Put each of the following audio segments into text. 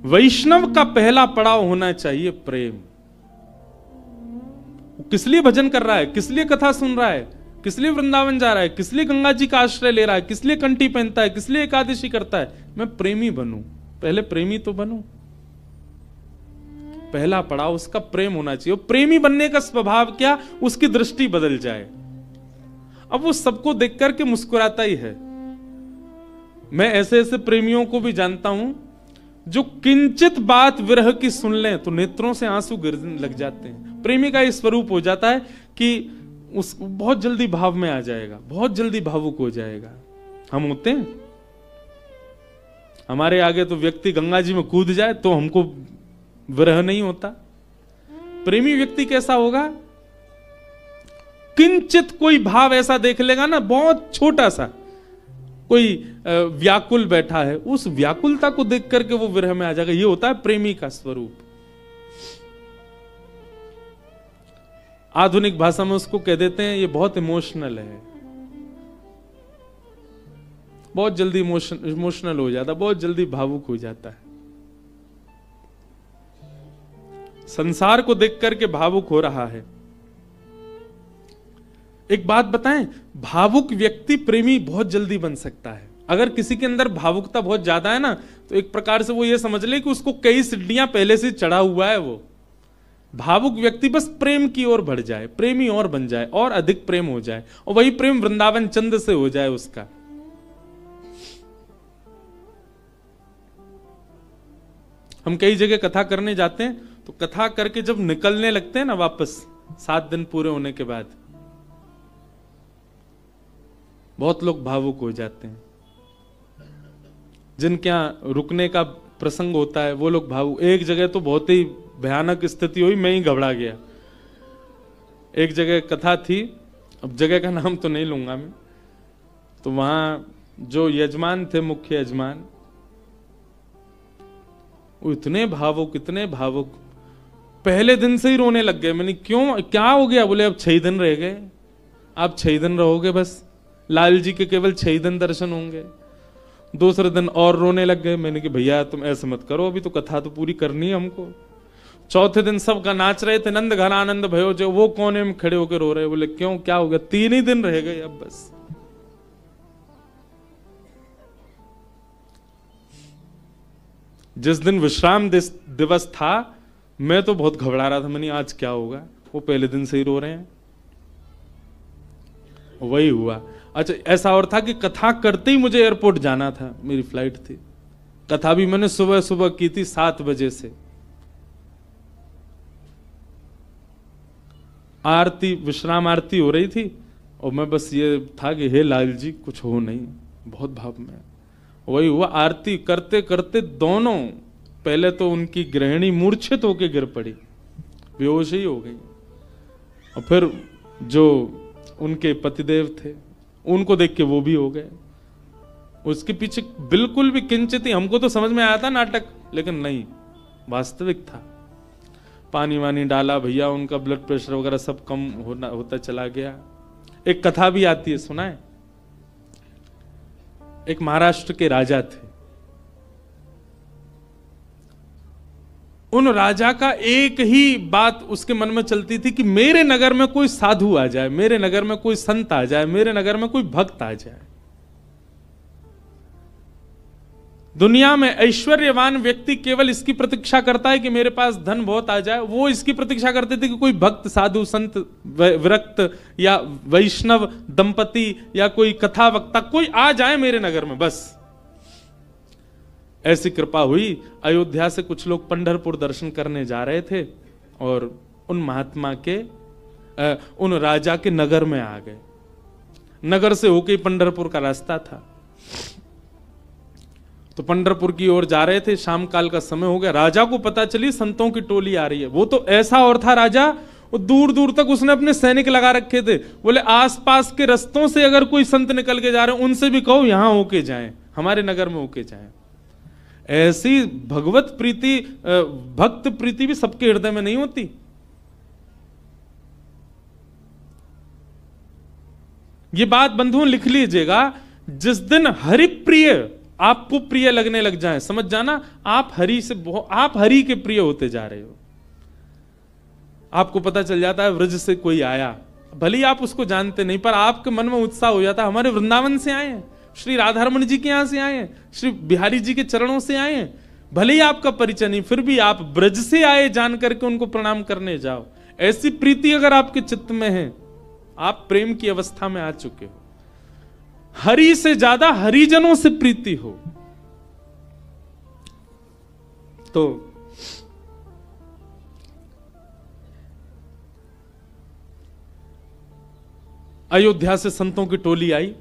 वैष्णव का पहला पड़ाव होना चाहिए प्रेम। वो किस लिए भजन कर रहा है, किस लिए कथा सुन रहा है, किस लिए वृंदावन जा रहा है, किस लिए गंगा जी का आश्रय ले रहा है, किस लिए कंठी पहनता है, किस लिए एकादशी करता है? मैं प्रेमी बनूं। पहले प्रेमी तो बनूं। पहला पड़ाव उसका प्रेम होना चाहिए। प्रेमी बनने का स्वभाव क्या, उसकी दृष्टि बदल जाए। अब वो सबको देख करके मुस्कुराता ही है। मैं ऐसे ऐसे प्रेमियों को भी जानता हूं जो किंचित बात विरह की सुन लें तो नेत्रों से आंसू गिरने लग जाते हैं। प्रेमी का ये स्वरूप हो जाता है कि उस बहुत जल्दी भाव में आ जाएगा, बहुत जल्दी भावुक हो जाएगा। हम होते हैं, हमारे आगे तो व्यक्ति गंगा जी में कूद जाए तो हमको विरह नहीं होता। प्रेमी व्यक्ति कैसा होगा, किंचित कोई भाव ऐसा देख लेगा ना, बहुत छोटा सा, कोई व्याकुल बैठा है, उस व्याकुलता को देख करके वो विरह में आ जाएगा। ये होता है प्रेमी का स्वरूप। आधुनिक भाषा में उसको कह देते हैं ये बहुत इमोशनल है, बहुत जल्दी इमोशनल हो जाता, बहुत जल्दी भावुक हो जाता है। संसार को देख करके भावुक हो रहा है। एक बात बताएं, भावुक व्यक्ति प्रेमी बहुत जल्दी बन सकता है। अगर किसी के अंदर भावुकता बहुत ज्यादा है ना, तो एक प्रकार से वो ये समझ ले कि उसको कई सीढ़ियां पहले से चढ़ा हुआ है। वो भावुक व्यक्ति बस प्रेम की ओर बढ़ जाए, प्रेमी और बन जाए, और अधिक प्रेम हो जाए, और वही प्रेम वृंदावन चंद से हो जाए उसका। हम कई जगह कथा करने जाते हैं, तो कथा करके जब निकलने लगते हैं ना वापस, 7 दिन पूरे होने के बाद, बहुत लोग भावुक हो जाते हैं। जिनके यहां रुकने का प्रसंग होता है वो लोग भावुक। एक जगह तो बहुत ही भयानक स्थिति हुई, मैं ही घबरा गया। एक जगह कथा थी, अब जगह का नाम तो नहीं लूंगा मैं, तो वहां जो यजमान थे, मुख्य यजमान, वो इतने भावुक, इतने भावुक, पहले दिन से ही रोने लग गए। मैंने क्यों, क्या हो गया? बोले अब 6 दिन रह गए, आप 6 दिन रहोगे, बस लाल जी के केवल 6 दिन दर्शन होंगे। दूसरे दिन और रोने लग गए। मैंने कि भैया तुम ऐसे मत करो, अभी तो कथा तो पूरी करनी है हमको। चौथे दिन सबका नाच रहे थे, नंद घन आनंद भयो, जो वो कोने में खड़े होकर रो रहे। बोले क्यों, क्या हो गया? 3 ही दिन रह गए अब बस। जिस दिन विश्राम दिवस था, मैं तो बहुत घबरा रहा था। मैंने आज क्या होगा, वो पहले दिन से ही रो रहे हैं। वही हुआ। अच्छा, ऐसा और था कि कथा करते ही मुझे एयरपोर्ट जाना था, मेरी फ्लाइट थी। कथा भी मैंने सुबह सुबह की थी 7 बजे से। आरती, विश्राम आरती हो रही थी, और मैं बस ये था कि हे लाल जी कुछ हो नहीं, बहुत भाव में। वही हुआ, आरती करते करते दोनों, पहले तो उनकी गृहिणी मूर्छित होकर गिर पड़ी, बेहोश ही हो गई, और फिर जो उनके पतिदेव थे उनको देख के वो भी हो गए। उसके पीछे बिल्कुल भी किंचित ही, हमको तो समझ में आया था नाटक, लेकिन नहीं, वास्तविक था। पानी वानी डाला भैया, उनका ब्लड प्रेशर वगैरह सब कम होता चला गया। एक कथा भी आती है, सुना है? एक महाराष्ट्र के राजा थे। उन राजा का एक ही बात उसके मन में चलती थी कि मेरे नगर में कोई साधु आ जाए, मेरे नगर में कोई संत आ जाए, मेरे नगर में कोई भक्त आ जाए। दुनिया में ऐश्वर्यवान व्यक्ति केवल इसकी प्रतीक्षा करता है कि मेरे पास धन बहुत आ जाए। वो इसकी प्रतीक्षा करते थे कि कोई भक्त, साधु, संत, विरक्त या वैष्णव दंपति या कोई कथा वक्ता कोई आ जाए मेरे नगर में, बस। ऐसी कृपा हुई। अयोध्या से कुछ लोग पंढरपुर दर्शन करने जा रहे थे, और उन महात्मा के, उन राजा के नगर में आ गए। नगर से होके पंढरपुर का रास्ता था, तो पंढरपुर की ओर जा रहे थे। शाम काल का समय हो गया। राजा को पता चली संतों की टोली आ रही है। वो तो ऐसा और था राजा, वो दूर दूर तक उसने अपने सैनिक लगा रखे थे। बोले आसपास के रास्तों से अगर कोई संत निकल के जा रहे हैं, उनसे भी कहो यहां होके जाएं, हमारे नगर में होके जाएं। ऐसी भगवत प्रीति, भक्त प्रीति भी सबके हृदय में नहीं होती। ये बात बंधुओं लिख लीजिएगा, जिस दिन हरिप्रिय आपको प्रिय लगने लग जाए, समझ जाना आप हरि के प्रिय होते जा रहे हो। आपको पता चल जाता है व्रज से कोई आया, भले ही आप उसको जानते नहीं, पर आपके मन में उत्साह हो जाता है, हमारे वृंदावन से आए हैं, श्री राधा रमण जी के यहां से आए हैं, श्री बिहारी जी के चरणों से आए हैं। भले ही आपका परिचय नहीं, फिर भी आप ब्रज से आए जान करके उनको प्रणाम करने जाओ। ऐसी प्रीति अगर आपके चित्त में है, आप प्रेम की अवस्था में आ चुके हो। हरि से ज्यादा हरिजनों से प्रीति हो तो अयोध्या से संतों की टोली आई।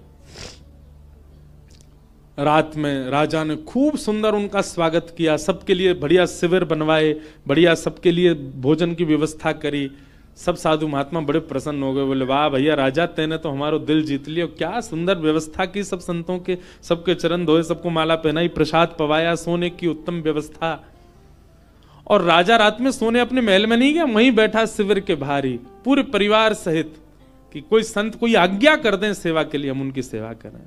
रात में राजा ने खूब सुंदर उनका स्वागत किया, सबके लिए बढ़िया शिविर बनवाए, बढ़िया सबके लिए भोजन की व्यवस्था करी। सब साधु महात्मा बड़े प्रसन्न हो गए, बोले वाह भैया राजा, तेने तो हमारो दिल जीत लिया, क्या सुंदर व्यवस्था की, सब संतों के सबके चरण धोए, सबको माला पहनाई, प्रसाद पवाया, सोने की उत्तम व्यवस्था। और राजा रात में सोने अपने महल में नहीं गया, वहीं बैठा शिविर के बाहर ही पूरे परिवार सहित, कि कोई संत कोई आज्ञा कर दें सेवा के लिए, हम उनकी सेवा करें।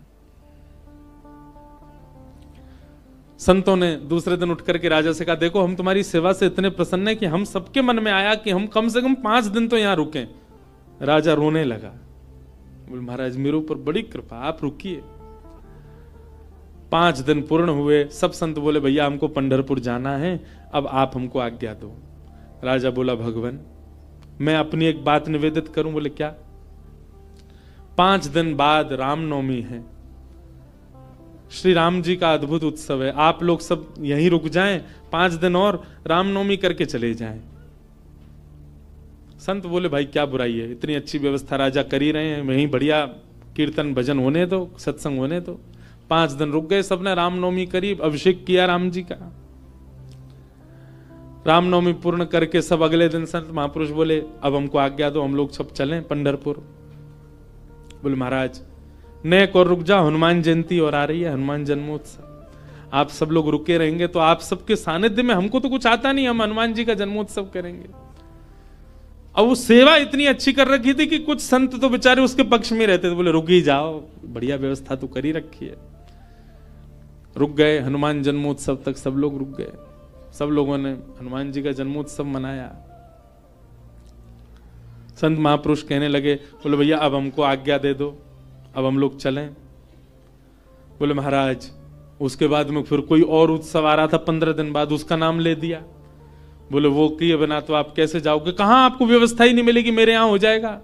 संतों ने दूसरे दिन उठ करके राजा से कहा, देखो हम तुम्हारी सेवा से इतने प्रसन्न हैं कि हम सबके मन में आया कि हम कम से कम 5 दिन तो यहां रुकें। राजा रोने लगा, बोले महाराज मेरे ऊपर बड़ी कृपा, आप रुकिए। 5 दिन पूर्ण हुए, सब संत बोले भैया हमको पंढरपुर जाना है, अब आप हमको आज्ञा दो। राजा बोला भगवान मैं अपनी एक बात निवेदित करूं। बोले क्या? 5 दिन बाद रामनवमी है, श्री राम जी का अद्भुत उत्सव है, आप लोग सब यहीं रुक जाएं, 5 दिन और रामनवमी करके चले जाएं। संत बोले भाई क्या बुराई है, इतनी अच्छी व्यवस्था राजा कर ही रहे हैं, वहीं बढ़िया कीर्तन भजन होने दो, सत्संग होने दो। 5 दिन रुक गए, सबने रामनवमी करी, अभिषेक किया राम जी का। रामनवमी पूर्ण करके सब अगले दिन संत महापुरुष बोले अब हमको आज्ञा दो, हम लोग सब चलें पंढरपुर। बोले महाराज नेक और रुक जाओ, हनुमान जयंती और आ रही है, हनुमान जन्मोत्सव, आप सब लोग रुके रहेंगे तो आप सबके सानिध्य में, हमको तो कुछ आता नहीं, हम हनुमान जी का जन्मोत्सव करेंगे। अब वो सेवा इतनी अच्छी कर रखी थी कि कुछ संत तो बेचारे उसके पक्ष में रहते थे, बोले रुक ही जाओ, बढ़िया व्यवस्था तो कर ही रखी है। रुक गए, हनुमान जन्मोत्सव तक सब लोग रुक गए, सब लोगों ने हनुमान जी का जन्मोत्सव मनाया। संत महापुरुष कहने लगे, बोले भैया अब हमको आज्ञा दे दो, अब हम लोग चलें। बोले महाराज उसके बाद में फिर कोई और उत्सव आ रहा था 15 दिन बाद, उसका नाम ले दिया। बोले वो किए बिना तो आप कैसे जाओगे, कहां आपको व्यवस्था ही नहीं मिलेगी, मेरे यहां हो जाएगा।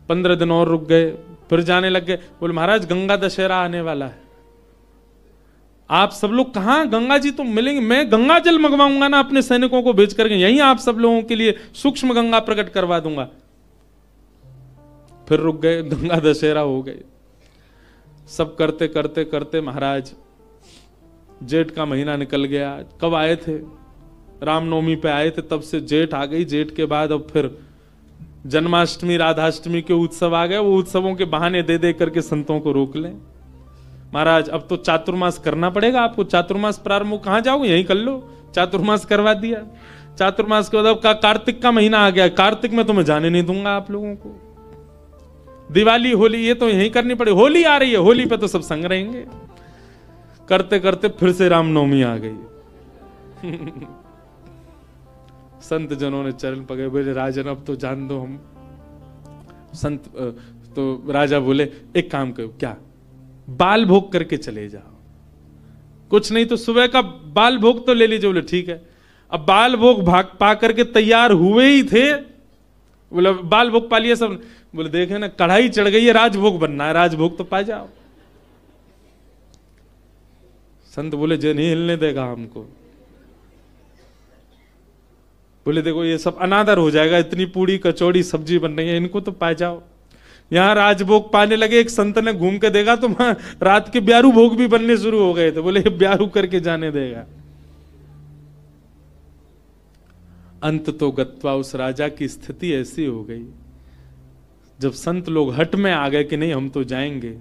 15 दिन और रुक गए, फिर जाने लग गए। बोले महाराज गंगा दशहरा आने वाला है, आप सब लोग कहां, गंगा जी तो मिलेंगे, मैं गंगा जल मंगवाऊंगा ना अपने सैनिकों को भेज करके, यहीं आप सब लोगों के लिए सूक्ष्म गंगा प्रकट करवा दूंगा। फिर रुक गए, गंगा दशहरा हो गए। सब करते करते करते महाराज जेठ का महीना निकल गया। कब आए थे? रामनवमी पे आए थे, तब से जेठ आ गई। जेठ के बाद अब फिर जन्माष्टमी राधाष्टमी के उत्सव आ गए। वो उत्सवों के बहाने दे दे करके संतों को रोक लें। महाराज अब तो चातुर्मास करना पड़ेगा आपको, चातुर्मास प्रारंभ, कहां जाओगे, यहीं कर लो। चातुर्मास करवा दिया। चातुर्मास के बाद कार्तिक का महीना आ गया, कार्तिक में तो मैं जाने नहीं दूंगा आप लोगों को। दिवाली होली ये तो यहीं करनी पड़ेगी, होली आ रही है, होली पे तो सब संग रहेंगे। करते करते फिर से रामनवमी आ गई। संत जनों ने चरण पकड़े, बोले राजन अब तो जान दो हम। संत तो राजा बोले एक काम करो, क्या बाल भोग करके चले जाओ, कुछ नहीं तो सुबह का बाल भोग तो ले लीजिए। बोले ठीक है। अब बाल भोग भाग पा करके तैयार हुए ही थे, बोले बाल भोग पा लिया सब। बोले देखे ना कढ़ाई चढ़ गई है, राजभोग बनना है, राजभोग तो पा जाओ। संत बोले जे नहीं हिलने देगा हमको। बोले देखो ये सब अनादर हो जाएगा, इतनी पूड़ी कचौड़ी सब्जी बन रही है, इनको तो पा जाओ। यहां राजभोग पाने लगे, एक संत ने घूम के देखा तो रात के ब्यारू भोग भी बनने शुरू हो गए थे। बोले ब्यारू करके जाने देगा। अंत तो गत्वा उस राजा की स्थिति ऐसी हो गई, जब संत लोग हट में आ गए कि नहीं हम तो जाएंगे।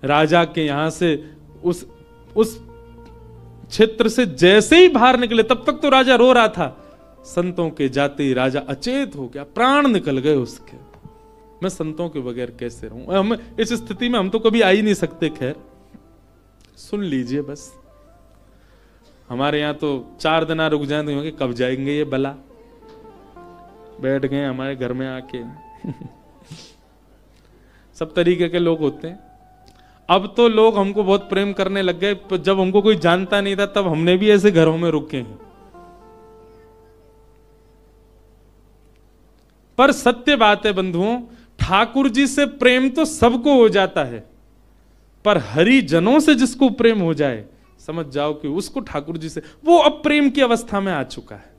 राजा के यहां से उस क्षेत्र से जैसे ही बाहर निकले, तब तक तो राजा रो रहा था, संतों के जाते ही राजा अचेत हो गया, प्राण निकल गए उसके। मैं संतों के बगैर कैसे रहूं? हम इस स्थिति में हम तो कभी आ ही नहीं सकते। खैर सुन लीजिए बस, हमारे यहाँ तो 4 दिन रुक जाए तो कि कब जाएंगे ये बला, बैठ गए हमारे घर में आके। सब तरीके के लोग होते हैं। अब तो लोग हमको बहुत प्रेम करने लग गए, जब हमको कोई जानता नहीं था तब हमने भी ऐसे घरों में रुके हैं। पर सत्य बात है बंधुओं, ठाकुर जी से प्रेम तो सबको हो जाता है, पर हरिजनों से जिसको प्रेम हो जाए समझ जाओ कि उसको ठाकुर जी से, वो अब प्रेम की अवस्था में आ चुका है।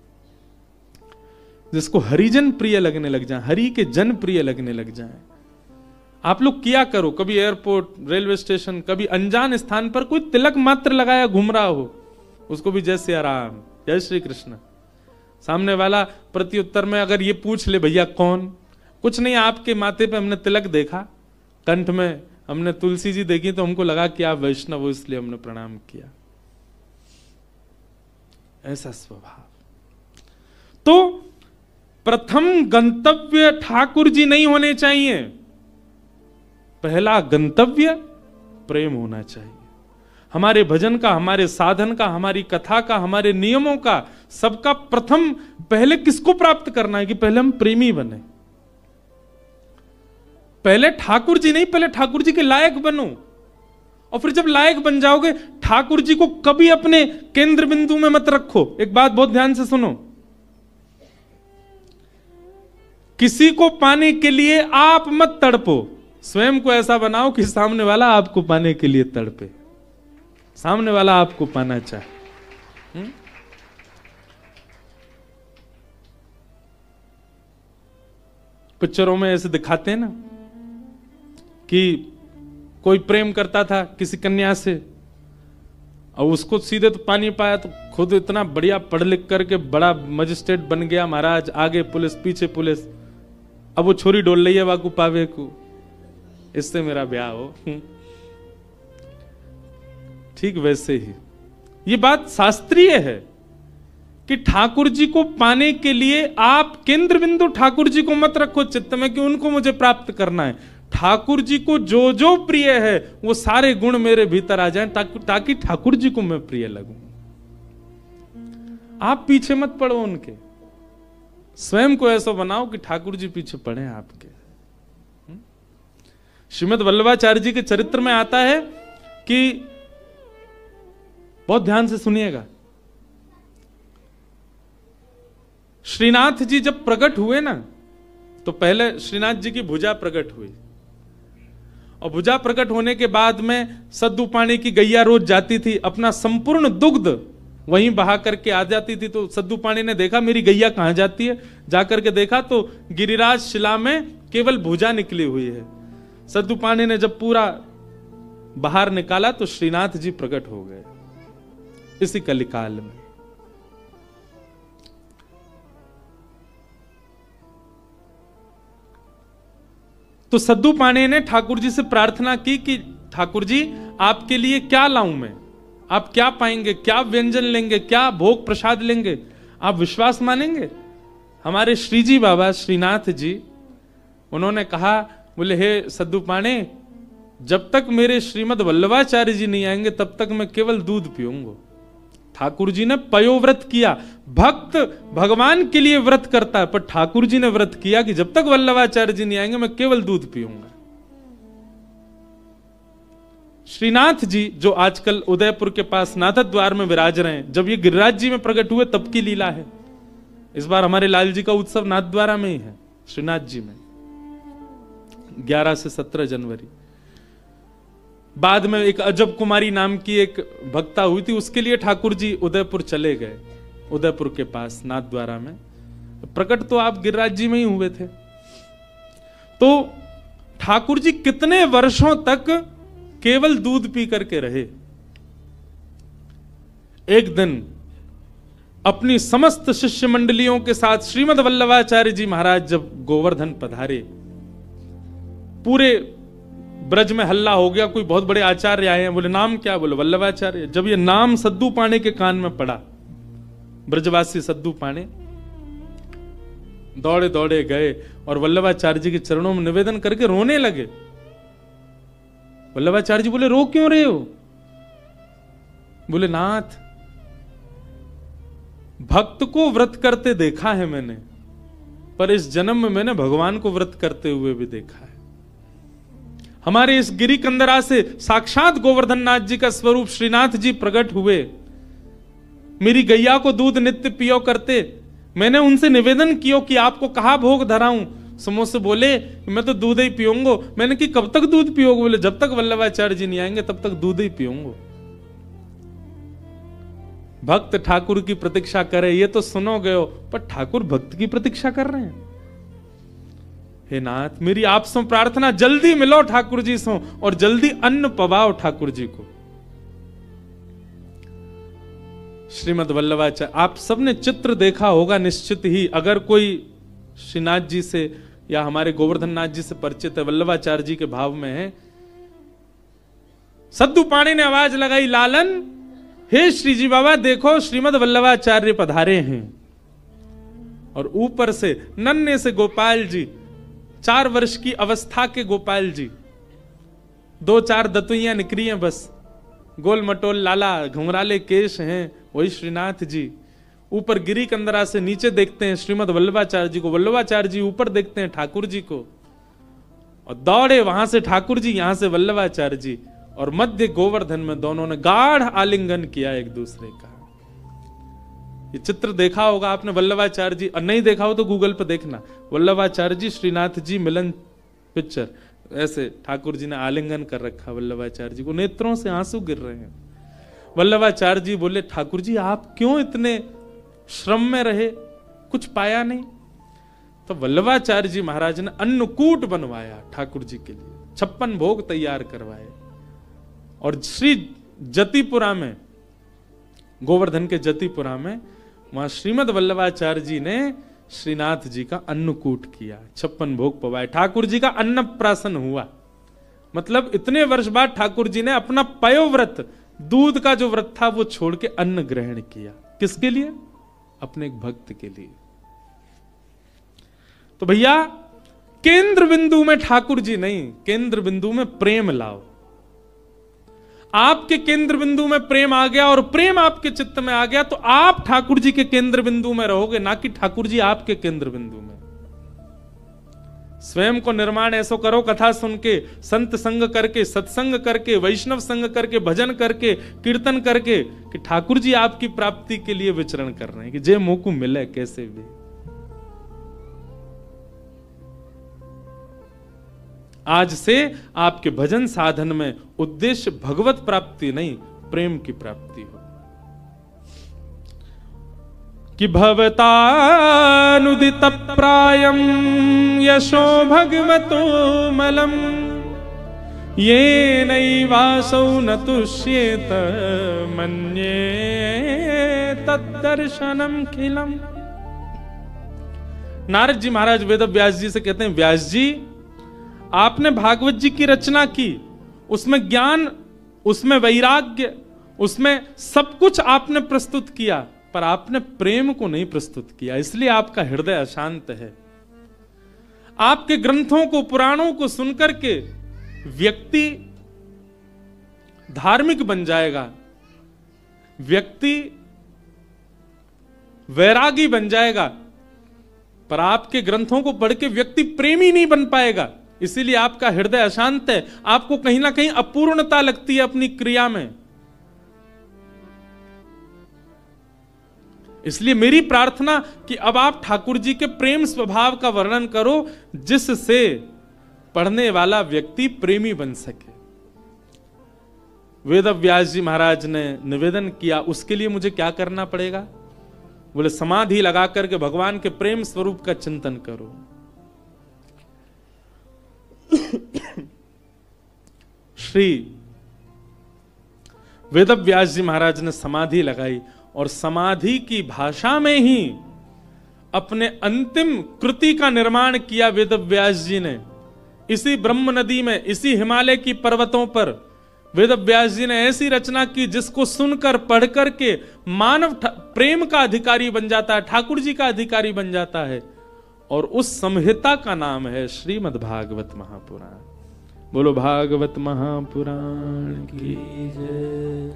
जिसको हरिजन प्रिय लगने लग जाए, हरि के जन प्रिय लगने लग जाए। आप लोग किया करो, कभी एयरपोर्ट, रेलवे स्टेशन, कभी अनजान स्थान पर कोई तिलक मात्र लगाया घूम रहा हो, उसको भी जय सिया राम, जय श्री कृष्ण। सामने वाला प्रत्युत्तर में अगर ये पूछ ले भैया कौन, कुछ नहीं, आपके माथे पे हमने तिलक देखा, कंठ में हमने तुलसी जी देखी तो हमको लगा कि आप वैष्णव हो इसलिए हमने प्रणाम किया। ऐसा स्वभाव। तो प्रथम गंतव्य ठाकुर जी नहीं होने चाहिए, पहला गंतव्य प्रेम होना चाहिए। हमारे भजन का, हमारे साधन का, हमारी कथा का, हमारे नियमों का, सबका प्रथम पहले किसको प्राप्त करना है कि पहले हम प्रेमी बने। पहले ठाकुर जी नहीं, पहले ठाकुर जी के लायक बनो, और फिर जब लायक बन जाओगे ठाकुर जी को कभी अपने केंद्र बिंदु में मत रखो। एक बात बहुत ध्यान से सुनो, किसी को पाने के लिए आप मत तड़पो, स्वयं को ऐसा बनाओ कि सामने वाला आपको पाने के लिए तड़पे, सामने वाला आपको पाना चाहे। पिक्चरों में ऐसे दिखाते हैं ना कि कोई प्रेम करता था किसी कन्या से और उसको सीधे तो पानी पाया, तो खुद इतना बढ़िया पढ़ लिख करके बड़ा मजिस्ट्रेट बन गया महाराज, आगे पुलिस पीछे पुलिस, अब वो छोरी डोल रही है वाकू पावे को, इससे मेरा ब्याह हो। ठीक वैसे ही ये बात शास्त्रीय है कि ठाकुर जी को पाने के लिए आप केंद्र बिंदु ठाकुर जी को मत रखो चित्त में कि उनको मुझे प्राप्त करना है। ठाकुर जी को जो जो प्रिय है वो सारे गुण मेरे भीतर आ जाएं ताकि ठाकुर जी को मैं प्रिय लगूं। आप पीछे मत पड़ो उनके, स्वयं को ऐसा बनाओ कि ठाकुर जी पीछे पड़े आपके। श्रीमद् वल्लभाचार्य जी के चरित्र में आता है कि, बहुत ध्यान से सुनिएगा, श्रीनाथ जी जब प्रकट हुए ना तो पहले श्रीनाथ जी की भुजा प्रकट हुई, और भुजा प्रकट होने के बाद में सद्दू पानी की गैया रोज जाती थी, अपना संपूर्ण दुग्ध वहीं बहा करके आ जाती थी। तो सद्दू पानी ने देखा मेरी गैया कहां जाती है, जाकर के देखा तो गिरिराज शिला में केवल भुजा निकली हुई है। सद्दू पानी ने जब पूरा बाहर निकाला तो श्रीनाथ जी प्रकट हो गए इसी कलिकाल में। तो सद्दू पानी ने ठाकुर जी से प्रार्थना की कि ठाकुर जी आपके लिए क्या लाऊं मैं, आप क्या पाएंगे, क्या व्यंजन लेंगे, क्या भोग प्रसाद लेंगे, आप विश्वास मानेंगे। हमारे श्री जी बाबा श्रीनाथ जी उन्होंने कहा, बोले हे सद्दू पाने, जब तक मेरे श्रीमद् वल्लभाचार्य जी नहीं आएंगे तब तक मैं केवल दूध पीऊंगा। ठाकुर जी ने पयोव्रत किया, भक्त भगवान के लिए व्रत करता है, पर ठाकुर जी ने व्रत किया कि जब तक वल्लभाचार्य जी नहीं आएंगे मैं केवल दूध पीऊंगा। श्रीनाथ जी जो आजकल उदयपुर के पास नाथक द्वार में विराज रहे हैं, जब ये गिरिराज जी में प्रकट हुए तब की लीला है। इस बार हमारे लाल जी का उत्सव नाथ द्वारा में ही है, श्रीनाथ जी में 11 से 17 जनवरी। बाद में एक अजब कुमारी नाम की एक भक्ता हुई थी, उसके लिए ठाकुर जी उदयपुर चले गए, उदयपुर के पास नाथ द्वारा में। प्रकट तो आप गिरिराज जी में ही हुए थे। तो ठाकुर जी कितने वर्षों तक केवल दूध पी करके रहे। एक दिन अपनी समस्त शिष्य मंडलियों के साथ श्रीमद् वल्लभाचार्य जी महाराज जब गोवर्धन पधारे, पूरे ब्रज में हल्ला हो गया, कोई बहुत बड़े आचार्य आए हैं, बोले नाम क्या, बोले वल्लभाचार्य। जब ये नाम सद्दू पाने के कान में पड़ा, ब्रजवासी सद्दू पाने, दौड़े दौड़े गए और वल्लभाचार्य जी के चरणों में निवेदन करके रोने लगे। वल्लभाचार्य जी बोले, रो क्यों रहे हो? बोले, नाथ, भक्त को व्रत करते देखा है मैंने, पर इस जन्म में मैंने भगवान को व्रत करते हुए भी देखा है। हमारे इस गिरी कंदरा से साक्षात गोवर्धन नाथ जी का स्वरूप श्रीनाथ जी प्रकट हुए। मेरी गैया को दूध नित्य पियो करते, मैंने उनसे निवेदन किया कि आपको कहा भोग धराऊं। समो से बोले, मैं तो दूध ही पीऊंगा। मैंने कि कब तक दूध पियोगे? बोले, जब तक वल्लभाचार्य जी नहीं आएंगे तब तक दूध ही पीऊंगा। भक्त ठाकुर की प्रतीक्षा करे, ये तो सुनोगे हो, पर ठाकुर भक्त की प्रतीक्षा कर रहे हैं। हे नाथ, मेरी आपसे प्रार्थना, जल्दी मिलो ठाकुर जी से और जल्दी अन्न पवाओ ठाकुर जी को। श्रीमद वल्लभाचार्य, आप सबने चित्र देखा होगा निश्चित ही। अगर कोई श्रीनाथ जी से या हमारे गोवर्धन नाथ जी से परिचित है, वल्लभाचार्य जी के भाव में है। सद्दू पाणी ने आवाज लगाई, लालन, हे श्री जी बाबा, देखो श्रीमद वल्लभाचार्य पधारे हैं। और ऊपर से नन्हे से गोपाल जी, 4 वर्ष की अवस्था के गोपाल जी, 2-4 दतुइयां निकली हैं बस, गोल मटोल लाला, घुंघराले केश हैं, वही श्रीनाथ जी। ऊपर गिरी कंदरा से नीचे देखते हैं श्रीमद वल्लभाचार्य जी को, वल्लभाचार्य जी ऊपर देखते हैं ठाकुर जी को, और दौड़े वहां से ठाकुर जी, यहां से वल्लभाचार्य जी, और मध्य गोवर्धन में दोनों ने गाढ़ आलिंगन किया एक दूसरे का। ये चित्र देखा होगा आपने वल्लभाचार्य जी, और नहीं देखा हो तो गूगल पे देखना, वल्लभाचार्य जी श्रीनाथ जी मिलन पिक्चर। ऐसे ठाकुर जी ने आलिंगन कर रखा वल्लभाचार्य जी को, नेत्रों से आंसू गिर रहे हैं। वल्लभाचार्य जी बोले, ठाकुर जी आप क्यों इतने श्रम में रहे, कुछ पाया नहीं? तो वल्लभाचार्य जी महाराज ने अन्नकूट बनवाया ठाकुर जी के लिए, 56 भोग तैयार करवाए। और श्री जतिपुरा में, गोवर्धन के जतिपुरा में, वहां श्रीमद वल्लभाचार्य जी ने श्रीनाथ जी का अन्नकूट किया, 56 भोग पवाए, ठाकुर जी का अन्नप्राशन हुआ। मतलब इतने वर्ष बाद ठाकुर जी ने अपना पयोव्रत, दूध का जो व्रत था वो छोड़ के अन्न ग्रहण किया। किसके लिए? अपने एक भक्त के लिए। तो भैया, केंद्र बिंदु में ठाकुर जी नहीं, केंद्र बिंदु में प्रेम लाओ। आपके केंद्र बिंदु में प्रेम आ गया और प्रेम आपके चित्त में आ गया तो आप ठाकुर जी के केंद्र बिंदु में रहोगे, ना कि ठाकुर जी आपके केंद्र बिंदु में। स्वयं को निर्माण ऐसो करो, कथा सुन के, संत संग करके, सत्संग करके, वैष्णव संग करके, भजन करके, कीर्तन करके, कि ठाकुर जी आपकी प्राप्ति के लिए विचरण कर रहे हैं, कि जे मुंह को मिले कैसे भी। आज से आपके भजन साधन में उद्देश्य भगवत प्राप्ति नहीं, प्रेम की प्राप्ति हो। कि भवतानुदित प्रायम यशो भगवतो मलम ये नैवासौ न तुष्येत मन्ये तद्दर्शनम खिलम। नारद जी महाराज वेद व्यास जी से कहते हैं, व्यास जी आपने भागवत जी की रचना की, उसमें ज्ञान, उसमें वैराग्य, उसमें सब कुछ आपने प्रस्तुत किया, पर आपने प्रेम को नहीं प्रस्तुत किया, इसलिए आपका हृदय अशांत है। आपके ग्रंथों को, पुराणों को सुनकर के व्यक्ति धार्मिक बन जाएगा, व्यक्ति वैरागी बन जाएगा, पर आपके ग्रंथों को पढ़ के व्यक्ति प्रेमी नहीं बन पाएगा। इसीलिए आपका हृदय अशांत है, आपको कहीं ना कहीं अपूर्णता लगती है अपनी क्रिया में। इसलिए मेरी प्रार्थना कि अब आप ठाकुर जी के प्रेम स्वभाव का वर्णन करो, जिससे पढ़ने वाला व्यक्ति प्रेमी बन सके। वेद व्यास जी महाराज ने निवेदन किया, उसके लिए मुझे क्या करना पड़ेगा? बोले समाधि लगा करके भगवान के प्रेम स्वरूप का चिंतन करो। श्री वेद व्यास जी महाराज ने समाधि लगाई और समाधि की भाषा में ही अपने अंतिम कृति का निर्माण किया वेद व्यास जी ने। इसी ब्रह्म नदी में, इसी हिमालय की पर्वतों पर वेद व्यास जी ने ऐसी रचना की जिसको सुनकर पढ़ करके मानव प्रेम का अधिकारी बन जाता है, ठाकुर जी का अधिकारी बन जाता है। और उस संहिता का नाम है श्रीमद् भागवत महापुराण। बोलो भागवत महापुराण की जय।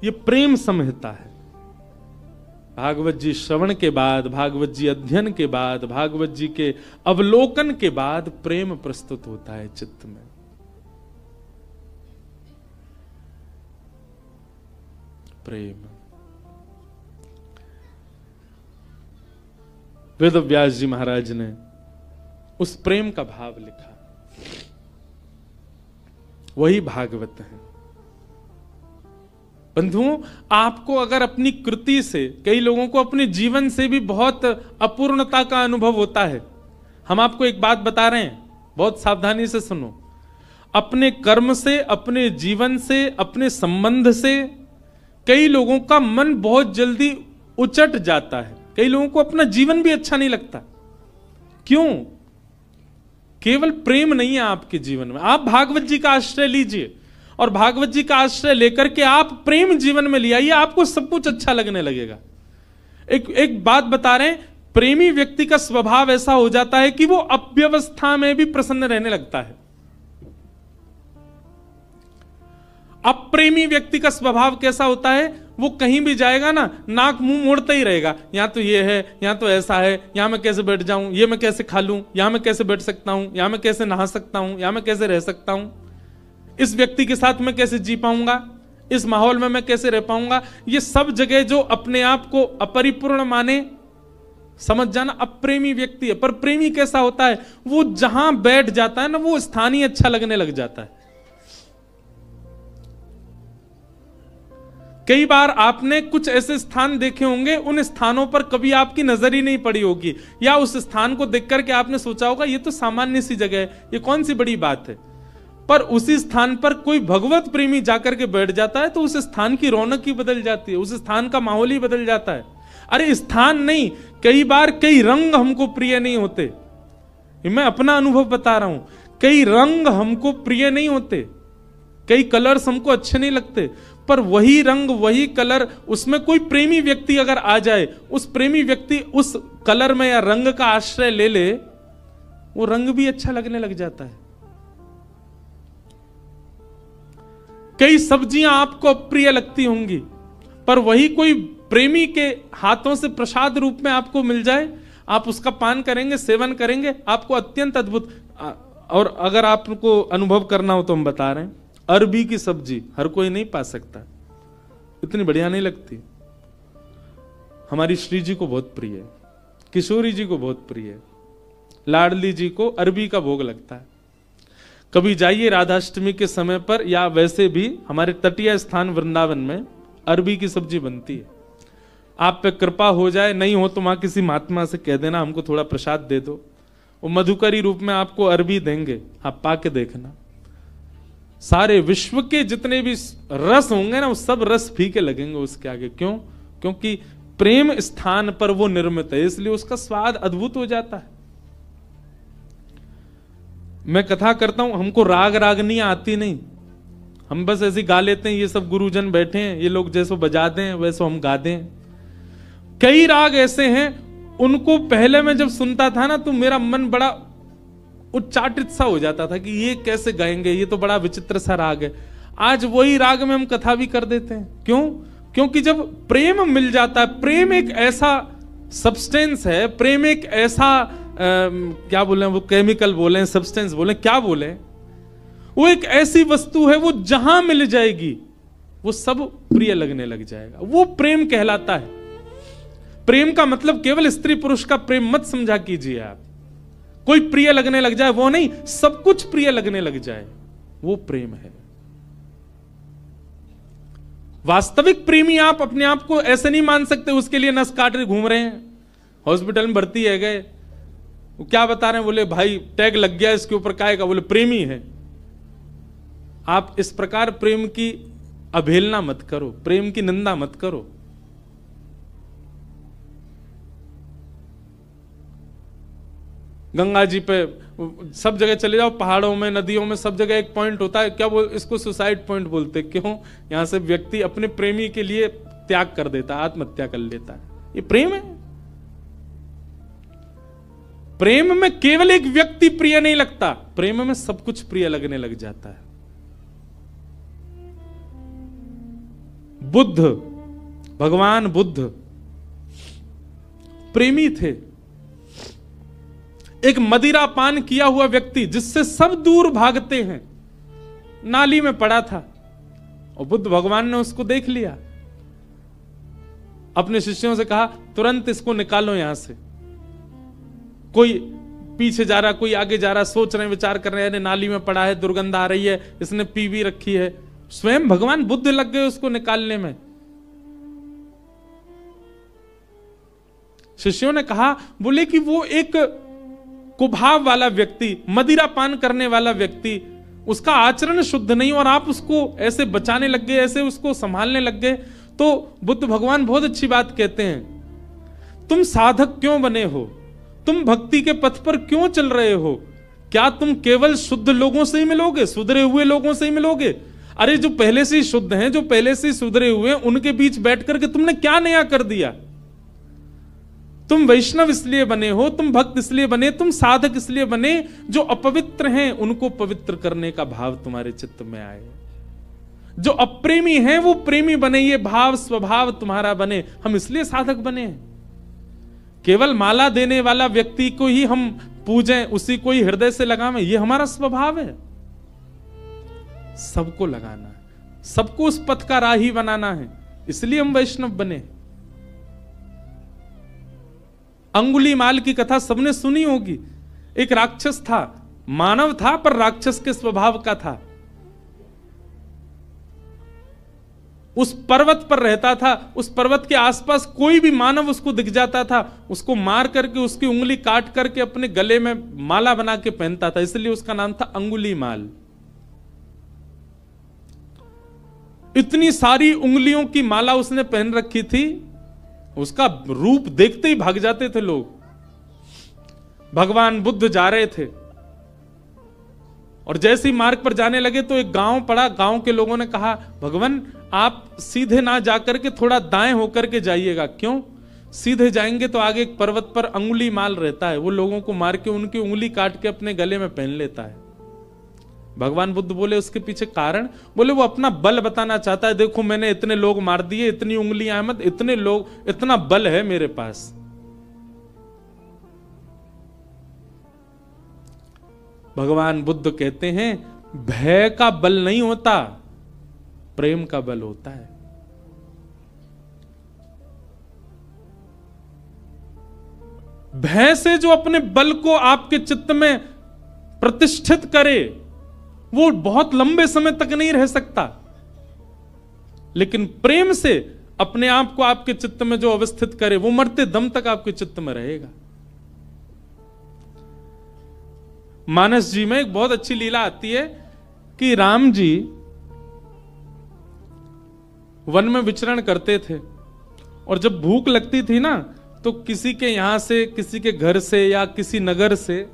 ये प्रेम संहिता है। भागवत जी श्रवण के बाद, भागवत जी अध्ययन के बाद, भागवत जी के अवलोकन के बाद प्रेम प्रस्तुत होता है चित्त में। प्रेम। वेद व्यास जी महाराज ने उस प्रेम का भाव लिखा, वही भागवत है। बंधुओं, आपको अगर अपनी कृति से, कई लोगों को अपने जीवन से भी बहुत अपूर्णता का अनुभव होता है। हम आपको एक बात बता रहे हैं, बहुत सावधानी से सुनो। अपने कर्म से, अपने जीवन से, अपने संबंध से कई लोगों का मन बहुत जल्दी उचट जाता है। कई लोगों को अपना जीवन भी अच्छा नहीं लगता। क्यों? केवल प्रेम नहीं है आपके जीवन में। आप भागवत जी का आश्रय लीजिए और भागवत जी का आश्रय लेकर के आप प्रेम जीवन में ले आइए, आपको सब कुछ अच्छा लगने लगेगा। एक बात बता रहे हैं, प्रेमी व्यक्ति का स्वभाव ऐसा हो जाता है कि वो अव्यवस्था में भी प्रसन्न रहने लगता है। अप्रेमी व्यक्ति का स्वभाव कैसा होता है? वो कहीं भी जाएगा ना, नाक मुंह मोड़ता ही रहेगा। यहां तो ये है, यहां तो ऐसा है, यहां मैं कैसे बैठ जाऊं, ये मैं कैसे खा लूं, यहां मैं कैसे बैठ सकता हूं, यहां मैं कैसे नहा सकता हूं, यहां मैं कैसे रह सकता हूं, इस व्यक्ति के साथ मैं कैसे जी पाऊंगा, इस माहौल में मैं कैसे रह पाऊंगा। ये सब जगह जो अपने आप को अपरिपूर्ण माने, समझ जाना, अप्रेमी व्यक्ति है। पर प्रेमी कैसा होता है? वो जहां बैठ जाता है ना, वो स्थान ही अच्छा लगने लग जाता है। कई बार आपने कुछ ऐसे स्थान देखे होंगे, उन स्थानों पर कभी आपकी नजर ही नहीं पड़ी होगी, या उस स्थान को देख करके आपने सोचा होगा ये तो सामान्य सी जगह है, ये कौन सी बड़ी बात है। पर उसी स्थान पर कोई भगवत प्रेमी जाकर के बैठ जाता है तो उस स्थान की रौनक ही बदल जाती है, उस स्थान का माहौल ही बदल जाता है। अरे स्थान नहीं, कई बार कई रंग हमको प्रिय नहीं होते। मैं अपना अनुभव बता रहा हूं, कई रंग हमको प्रिय नहीं होते, कई कलर्स हमको अच्छे नहीं लगते, पर वही रंग, वही कलर, उसमें कोई प्रेमी व्यक्ति अगर आ जाए, उस प्रेमी व्यक्ति उस कलर में या रंग का आश्रय ले ले, वो रंग भी अच्छा लगने लग जाता है। कई सब्जियां आपको अप्रिय लगती होंगी, पर वही कोई प्रेमी के हाथों से प्रसाद रूप में आपको मिल जाए, आप उसका पान करेंगे, सेवन करेंगे, आपको अत्यंत अद्भुत। और अगर आपको अनुभव करना हो तो हम बता रहे हैं, अरबी की सब्जी हर कोई नहीं पा सकता, इतनी बढ़िया नहीं लगती। हमारी श्री जी को बहुत प्रिय है, किशोरी जी को बहुत प्रिय है, लाडली जी को अरबी का भोग लगता है। कभी जाइए राधाष्टमी के समय पर, या वैसे भी हमारे तटीय स्थान वृंदावन में अरबी की सब्जी बनती है। आप पे कृपा हो जाए, नहीं हो तो वहां किसी महात्मा से कह देना हमको थोड़ा प्रसाद दे दो, वो मधुकरी रूप में आपको अरबी देंगे, आप पाके देखना। सारे विश्व के जितने भी रस होंगे ना, वो सब रस फीके लगेंगे उसके आगे। क्यों? क्योंकि प्रेम स्थान पर वो निर्मित है, इसलिए उसका स्वाद अद्भुत हो जाता है। मैं कथा करता हूं, हमको राग रागनी आती नहीं, हम बस ऐसे गा लेते हैं। ये सब गुरुजन बैठे हैं, ये लोग जैसो बजा दें वैसो हम गा दें। कई राग ऐसे हैं, उनको पहले मैं जब सुनता था ना, तो मेरा मन बड़ा उच्चाटित सा हो जाता था कि ये कैसे गाएंगे, ये तो बड़ा विचित्र सा राग है। आज वही राग में हम कथा भी कर देते हैं। क्यों? क्योंकि जब प्रेम मिल जाता है, प्रेम एक ऐसा सब्सटेंस है, प्रेम एक ऐसा क्या बोले वो, केमिकल बोले, सब्सटेंस बोले, क्या बोले, वो एक ऐसी वस्तु है, वो जहां मिल जाएगी वो सब प्रिय लगने लग जाएगा। वो प्रेम कहलाता है। प्रेम का मतलब केवल स्त्री पुरुष का प्रेम मत समझा कीजिए आप, कोई प्रिय लगने लग जाए वो नहीं, सब कुछ प्रिय लगने लग जाए, वो प्रेम है। वास्तविक प्रेमी आप अपने आप को ऐसे नहीं मान सकते, उसके लिए नस काट रहे घूम रहे हैं, हॉस्पिटल में भर्ती है गए, वो क्या बता रहे हैं, बोले भाई टैग लग गया इसके ऊपर, काहे का, बोले प्रेमी है। आप इस प्रकार प्रेम की अवहेलना मत करो, प्रेम की निंदा मत करो। गंगा जी पे सब जगह चले जाओ, पहाड़ों में, नदियों में, सब जगह एक पॉइंट होता है, क्या बोल, इसको सुसाइड पॉइंट बोलते। क्यों? यहां से व्यक्ति अपने प्रेमी के लिए त्याग कर देता है, आत्महत्या कर लेता है। ये प्रेम है। प्रेम में केवल एक व्यक्ति प्रिय नहीं लगता, प्रेम में सब कुछ प्रिय लगने लग जाता है। बुद्ध, भगवान बुद्ध प्रेमी थे। एक मदिरा पान किया हुआ व्यक्ति जिससे सब दूर भागते हैं, नाली में पड़ा था और बुद्ध भगवान ने उसको देख लिया। अपने शिष्यों से कहा तुरंत इसको निकालो यहां से। कोई पीछे जा रहा, कोई आगे जा रहा, सोच रहे हैं, विचार कर रहे हैं, नाली में पड़ा है, दुर्गंध आ रही है, इसने पी भी रखी है। स्वयं भगवान बुद्ध लग गए उसको निकालने में। शिष्यों ने कहा, बोले कि वो एक कुभाव वाला व्यक्ति, मदिरा पान करने वाला व्यक्ति, उसका आचरण शुद्ध नहीं और आप उसको ऐसे बचाने लग गए, ऐसे उसको संभालने लग गए। तो बुद्ध भगवान बहुत अच्छी बात कहते हैं, तुम साधक क्यों बने हो, तुम भक्ति के पथ पर क्यों चल रहे हो? क्या तुम केवल शुद्ध लोगों से ही मिलोगे, सुधरे हुए लोगों से ही मिलोगे? अरे जो पहले से ही शुद्ध हैं, जो पहले से ही सुधरे हुए हैं, उनके बीच बैठ करके तुमने क्या नया कर दिया? तुम वैष्णव इसलिए बने हो, तुम भक्त इसलिए बने, तुम साधक इसलिए बने, जो अपवित्र हैं उनको पवित्र करने का भाव तुम्हारे चित्त में आए। जो अप्रेमी हैं वो प्रेमी बने, ये भाव स्वभाव तुम्हारा बने। हम इसलिए साधक बने। केवल माला देने वाला व्यक्ति को ही हम पूजें, उसी को ही हृदय से लगावें, ये हमारा स्वभाव है। सबको लगाना है, सबको उस पथ का राही बनाना है, इसलिए हम वैष्णव बने। अंगुलीमाल की कथा सबने सुनी होगी। एक राक्षस था, मानव था पर राक्षस के स्वभाव का था। उस पर्वत पर रहता था, उस पर्वत के आसपास कोई भी मानव उसको दिख जाता था, उसको मार करके उसकी उंगली काट करके अपने गले में माला बना के पहनता था, इसलिए उसका नाम था अंगुलीमाल। इतनी सारी उंगलियों की माला उसने पहन रखी थी, उसका रूप देखते ही भाग जाते थे लोग। भगवान बुद्ध जा रहे थे और जैसे ही मार्ग पर जाने लगे तो एक गांव पड़ा। गांव के लोगों ने कहा, भगवान आप सीधे ना जाकर के थोड़ा दाएं होकर के जाइएगा। क्यों? सीधे जाएंगे तो आगे एक पर्वत पर अंगुली माल रहता है, वो लोगों को मार के उनकी उंगली काट के अपने गले में पहन लेता है। भगवान बुद्ध बोले उसके पीछे कारण, बोले वो अपना बल बताना चाहता है, देखो मैंने इतने लोग मार दिए, इतनी उंगलियां मत, इतने लोग, इतना बल है मेरे पास। भगवान बुद्ध कहते हैं भय का बल नहीं होता, प्रेम का बल होता है। भय से जो अपने बल को आपके चित्त में प्रतिष्ठित करे वो बहुत लंबे समय तक नहीं रह सकता, लेकिन प्रेम से अपने आप को आपके चित्त में जो अवस्थित करे वो मरते दम तक आपके चित्त में रहेगा। मानस जी में एक बहुत अच्छी लीला आती है कि राम जी वन में विचरण करते थे और जब भूख लगती थी ना तो किसी के यहां से, किसी के घर से या किसी नगर से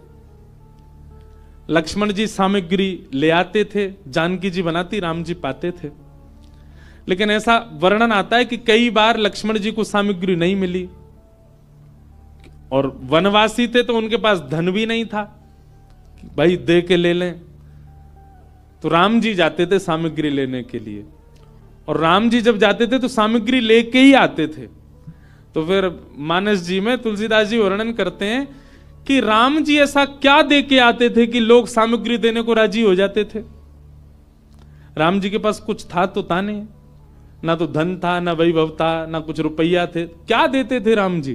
लक्ष्मण जी सामग्री ले आते थे, जानकी जी बनाती, राम जी पाते थे। लेकिन ऐसा वर्णन आता है कि कई बार लक्ष्मण जी को सामग्री नहीं मिली और वनवासी थे तो उनके पास धन भी नहीं था, भाई दे के ले लें। तो राम जी जाते थे सामग्री लेने के लिए और राम जी जब जाते थे तो सामग्री लेके ही आते थे। तो फिर मानस जी में तुलसीदास जी वर्णन करते हैं कि राम जी ऐसा क्या दे के आते थे कि लोग सामग्री देने को राजी हो जाते थे। राम जी के पास कुछ था तो था नहीं, ना तो धन था, ना वैभव था, ना कुछ रुपया थे, क्या देते थे राम जी?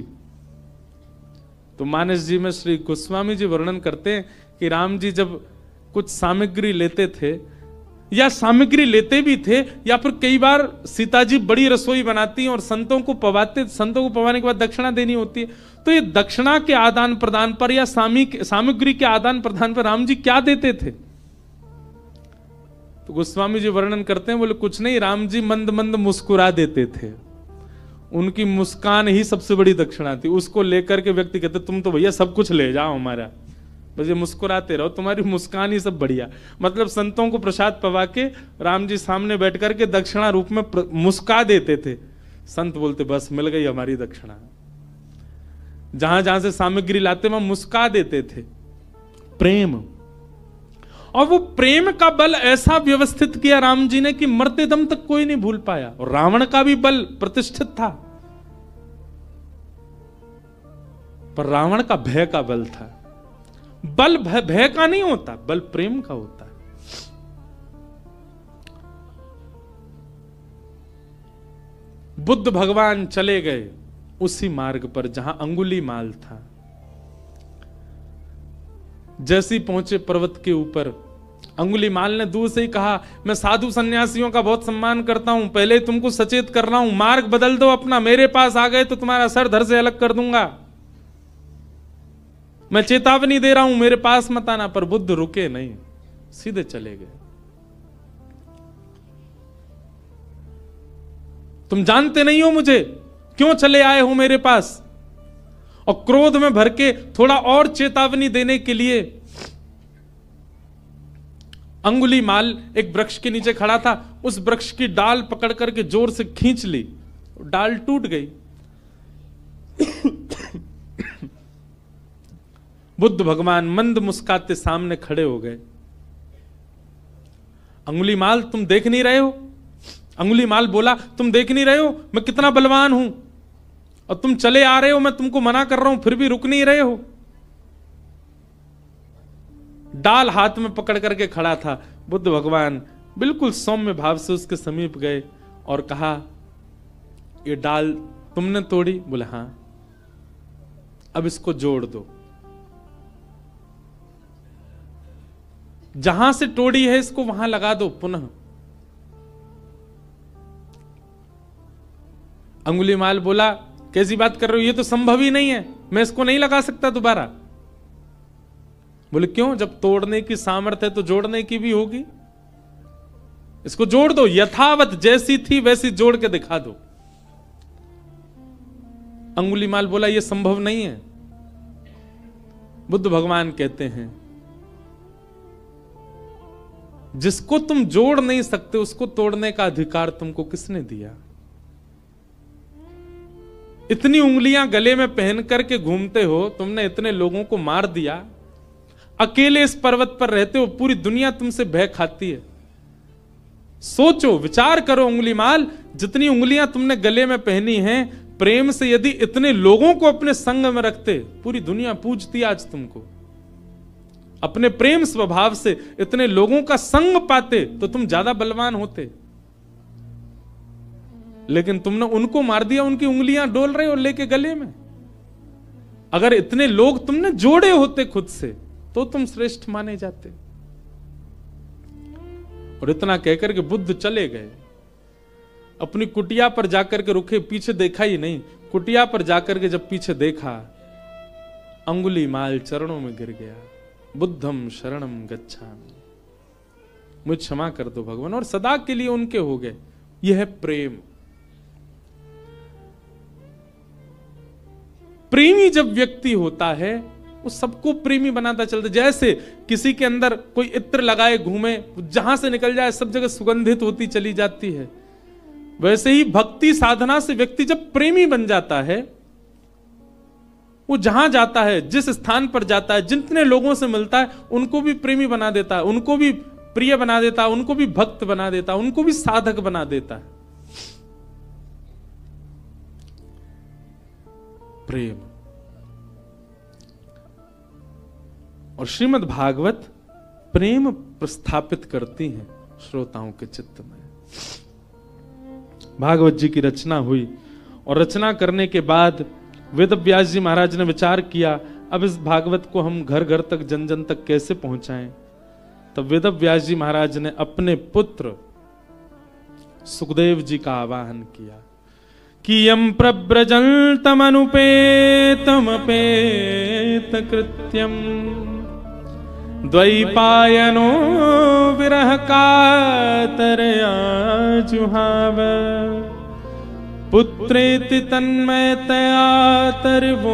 तो मानस जी में श्री गोस्वामी जी वर्णन करते हैं कि राम जी जब कुछ सामग्री लेते थे या सामग्री लेते भी थे या फिर कई बार सीता जी बड़ी रसोई बनाती हैं और संतों को पवाते, संतों को पवाने के बाद दक्षिणा देनी होती है, तो ये दक्षिणा के आदान प्रदान पर या सामग्री के आदान प्रदान पर राम जी क्या देते थे? तो गोस्वामी जी वर्णन करते हैं, बोले कुछ नहीं, राम जी मंद मंद मुस्कुरा देते थे, उनकी मुस्कान ही सबसे बड़ी दक्षिणा थी। उसको लेकर के व्यक्ति कहते तुम तो भैया सब कुछ ले जाओ हमारा, बस ये मुस्कुराते रहो, तुम्हारी मुस्कान ही सब बढ़िया। मतलब संतों को प्रसाद पवा के राम जी सामने बैठ करके दक्षिणा रूप में मुस्का देते थे। संत बोलते बस मिल गई हमारी दक्षिणा। जहां जहां से सामग्री लाते वहां मुस्का देते थे। प्रेम, और वो प्रेम का बल ऐसा व्यवस्थित किया राम जी ने कि मरते दम तक कोई नहीं भूल पाया। और रावण का भी बल प्रतिष्ठित था, पर रावण का भय का बल था। बल भय का नहीं होता, बल प्रेम का होता है। बुद्ध भगवान चले गए उसी मार्ग पर जहां अंगुलीमाल था। जैसे ही पहुंचे पर्वत के ऊपर, अंगुलीमाल ने दूर से ही कहा, मैं साधु सन्यासियों का बहुत सम्मान करता हूं, पहले तुमको सचेत कर रहा हूं, मार्ग बदल दो अपना, मेरे पास आ गए तो तुम्हारा सर धड़ से अलग कर दूंगा। मैं चेतावनी दे रहा हूं, मेरे पास मत आना। पर बुद्ध रुके नहीं, सीधे चले गए। तुम जानते नहीं हो मुझे, क्यों चले आए हो मेरे पास? और क्रोध में भर के थोड़ा और चेतावनी देने के लिए अंगुलीमाल एक वृक्ष के नीचे खड़ा था, उस वृक्ष की डाल पकड़ करके जोर से खींच ली, डाल टूट गई। बुद्ध भगवान मंद मुस्काते सामने खड़े हो गए। अंगुलीमाल तुम देख नहीं रहे हो? अंगुलीमाल बोला, तुम देख नहीं रहे हो मैं कितना बलवान हूं, और तुम चले आ रहे हो, मैं तुमको मना कर रहा हूं, फिर भी रुक नहीं रहे हो। डाल हाथ में पकड़ करके खड़ा था। बुद्ध भगवान बिल्कुल सौम्य भाव से उसके समीप गए और कहा, ये डाल तुमने तोड़ी? बोले हां। अब इसको जोड़ दो, जहां से तोड़ी है इसको वहां लगा दो पुनः। अंगुलीमाल बोला, कैसी बात कर रहे हो, ये तो संभव ही नहीं है, मैं इसको नहीं लगा सकता दोबारा। बोले क्यों? जब तोड़ने की सामर्थ्य है तो जोड़ने की भी होगी। इसको जोड़ दो, यथावत जैसी थी वैसी जोड़ के दिखा दो। अंगुलीमाल बोला, यह संभव नहीं है। बुद्ध भगवान कहते हैं, जिसको तुम जोड़ नहीं सकते उसको तोड़ने का अधिकार तुमको किसने दिया? इतनी उंगलियां गले में पहन करके घूमते हो, तुमने इतने लोगों को मार दिया, अकेले इस पर्वत पर रहते हो, पूरी दुनिया तुमसे भय खाती है। सोचो, विचार करो अंगुलीमाल, जितनी उंगलियां तुमने गले में पहनी हैं, प्रेम से यदि इतने लोगों को अपने संग में रखते, पूरी दुनिया पूजती आज तुमको। अपने प्रेम स्वभाव से इतने लोगों का संग पाते तो तुम ज्यादा बलवान होते, लेकिन तुमने उनको मार दिया, उनकी उंगलियां डोल रहे हो लेके गले में। अगर इतने लोग तुमने जोड़े होते खुद से तो तुम श्रेष्ठ माने जाते। और इतना कहकर के बुद्ध चले गए। अपनी कुटिया पर जाकर के रुके, पीछे देखा ही नहीं। कुटिया पर जाकर के जब पीछे देखा, अंगुलीमाल चरणों में गिर गया, बुद्धम शरणम गच्छामि, मुझे क्षमा कर दो भगवान, और सदा के लिए उनके हो गए। यह है प्रेम। प्रेमी जब व्यक्ति होता है वो सबको प्रेमी बनाता चलता। जैसे किसी के अंदर कोई इत्र लगाए घूमे, जहां से निकल जाए सब जगह सुगंधित होती चली जाती है, वैसे ही भक्ति साधना से व्यक्ति जब प्रेमी बन जाता है, वो जहां जाता है, जिस स्थान पर जाता है, जितने लोगों से मिलता है, उनको भी प्रेमी बना देता है, उनको भी प्रिय बना देता है, उनको भी भक्त बना देता है, उनको भी साधक बना देता है। प्रेम। और श्रीमद् भागवत प्रेम प्रस्थापित करती हैं श्रोताओं के चित्त में। भागवत जी की रचना हुई, और रचना करने के बाद वेद व्यास जी महाराज ने विचार किया, अब इस भागवत को हम घर घर तक, जन जन तक कैसे पहुंचाएं। तब वेद व्यास जी महाराज ने अपने पुत्र सुखदेव जी का आवाहन किया कि यम प्रव्रजन्तमनुपेतमपेत कृत्यम द्वैपायनो विरह कातरया जुहाव पुत्रेति तन्मयतया तर्वोऽभिनेदु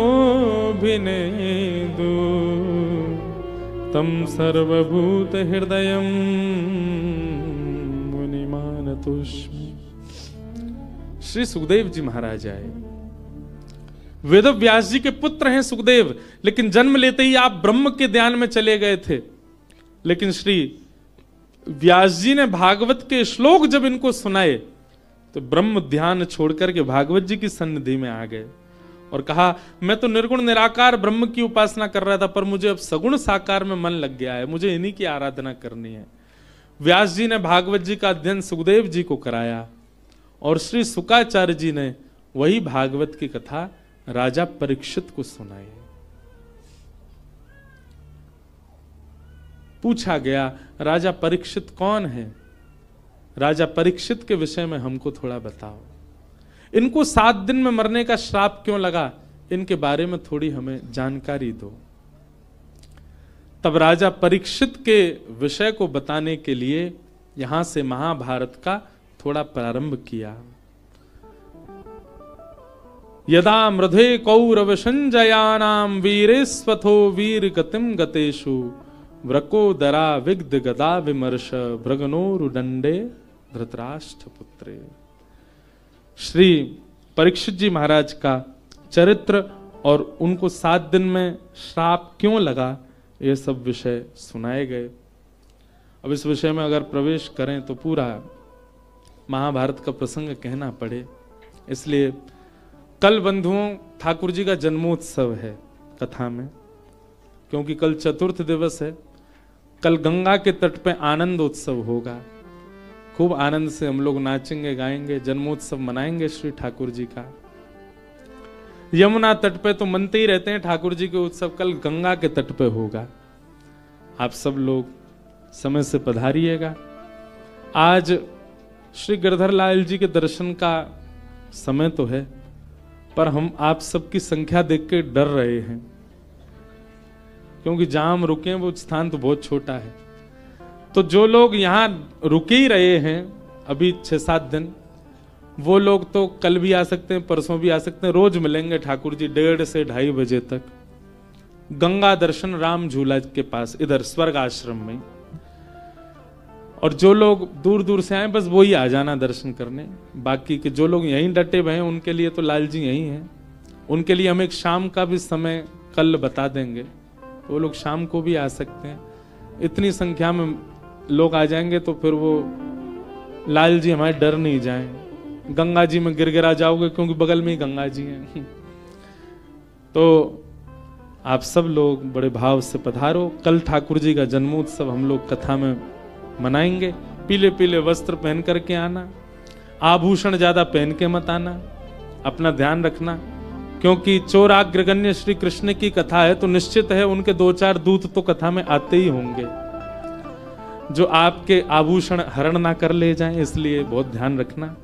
तम सर्वभूत हृदयं मुनिमानतोऽस्मि। श्री सुखदेव जी महाराज आए, वेद व्यास जी के पुत्र हैं सुखदेव, लेकिन जन्म लेते ही आप ब्रह्म के ध्यान में चले गए थे। लेकिन श्री व्यास जी ने भागवत के श्लोक जब इनको सुनाए तो ब्रह्म ध्यान छोड़कर के भागवत जी की सन्निधि में आ गए और कहा, मैं तो निर्गुण निराकार ब्रह्म की उपासना कर रहा था, पर मुझे अब सगुण साकार में मन लग गया है, मुझे इन्हीं की आराधना करनी है। व्यास जी ने भागवत जी का अध्ययन सुखदेव जी को कराया और श्री शुकाचार्य जी ने वही भागवत की कथा राजा परीक्षित को सुनाई। पूछा गया, राजा परीक्षित कौन है? राजा परीक्षित के विषय में हमको थोड़ा बताओ। इनको 7 दिन में मरने का श्राप क्यों लगा, इनके बारे में थोड़ी हमें जानकारी दो। तब राजा परीक्षित के विषय को बताने के लिए यहां से महाभारत का थोड़ा प्रारंभ किया। यदा मृधे कौरव संजयानाम वीरेस्वथो वीर गतिम गतेषु व्रकोदरा विग्ध गदा विमर्श भृगनोरुदंडे धृतराष्ट्र पुत्रे। श्री परीक्षित जी महाराज का चरित्र और उनको 7 दिन में श्राप क्यों लगा, ये सब विषय सुनाए गए। अब इस विषय में अगर प्रवेश करें तो पूरा महाभारत का प्रसंग कहना पड़े, इसलिए कल बंधुओं ठाकुर जी का जन्मोत्सव है कथा में, क्योंकि कल चतुर्थ दिवस है। कल गंगा के तट पे आनंद उत्सव होगा, खूब आनंद से हम लोग नाचेंगे गाएंगे, जन्मोत्सव मनाएंगे श्री ठाकुर जी का। यमुना तट पे तो मनते ही रहते हैं ठाकुर जी के उत्सव, कल गंगा के तट पे होगा। आप सब लोग समय से पधारिएगा। आज श्री गिरधर लाल जी के दर्शन का समय तो है, पर हम आप सबकी संख्या देख के डर रहे हैं, क्योंकि जहां हम रुके वो स्थान तो बहुत छोटा है। तो जो लोग यहां रुके ही रहे हैं अभी 6-7 दिन, वो लोग तो कल भी आ सकते हैं, परसों भी आ सकते हैं। रोज मिलेंगे ठाकुर जी 1:30 से 2:30 बजे तक गंगा दर्शन राम झूला के पास, इधर स्वर्ग आश्रम में। और जो लोग दूर दूर से आए बस वो ही आ जाना दर्शन करने। बाकी के जो लोग यहीं डटे हुए हैं उनके लिए तो लाल जी यहीं हैं। उनके लिए हम एक शाम का भी समय कल बता देंगे, वो लोग शाम को भी आ सकते हैं। इतनी संख्या में लोग आ जाएंगे तो फिर वो लाल जी हमारे डर नहीं जाएं, गंगा जी में गिरगिरा जाओगे, क्योंकि बगल में ही गंगा जी हैं। तो आप सब लोग बड़े भाव से पधारो। कल ठाकुर जी का जन्मोत्सव हम लोग कथा में मनाएंगे। पीले पीले वस्त्र पहन करके आना, आभूषण ज्यादा पहन के मत आना, अपना ध्यान रखना, क्योंकि चोराग्रगण्य श्री कृष्ण की कथा है तो निश्चित है उनके 2-4 दूत तो कथा में आते ही होंगे जो आपके आभूषण हरण ना कर ले जाएं, इसलिए बहुत ध्यान रखना।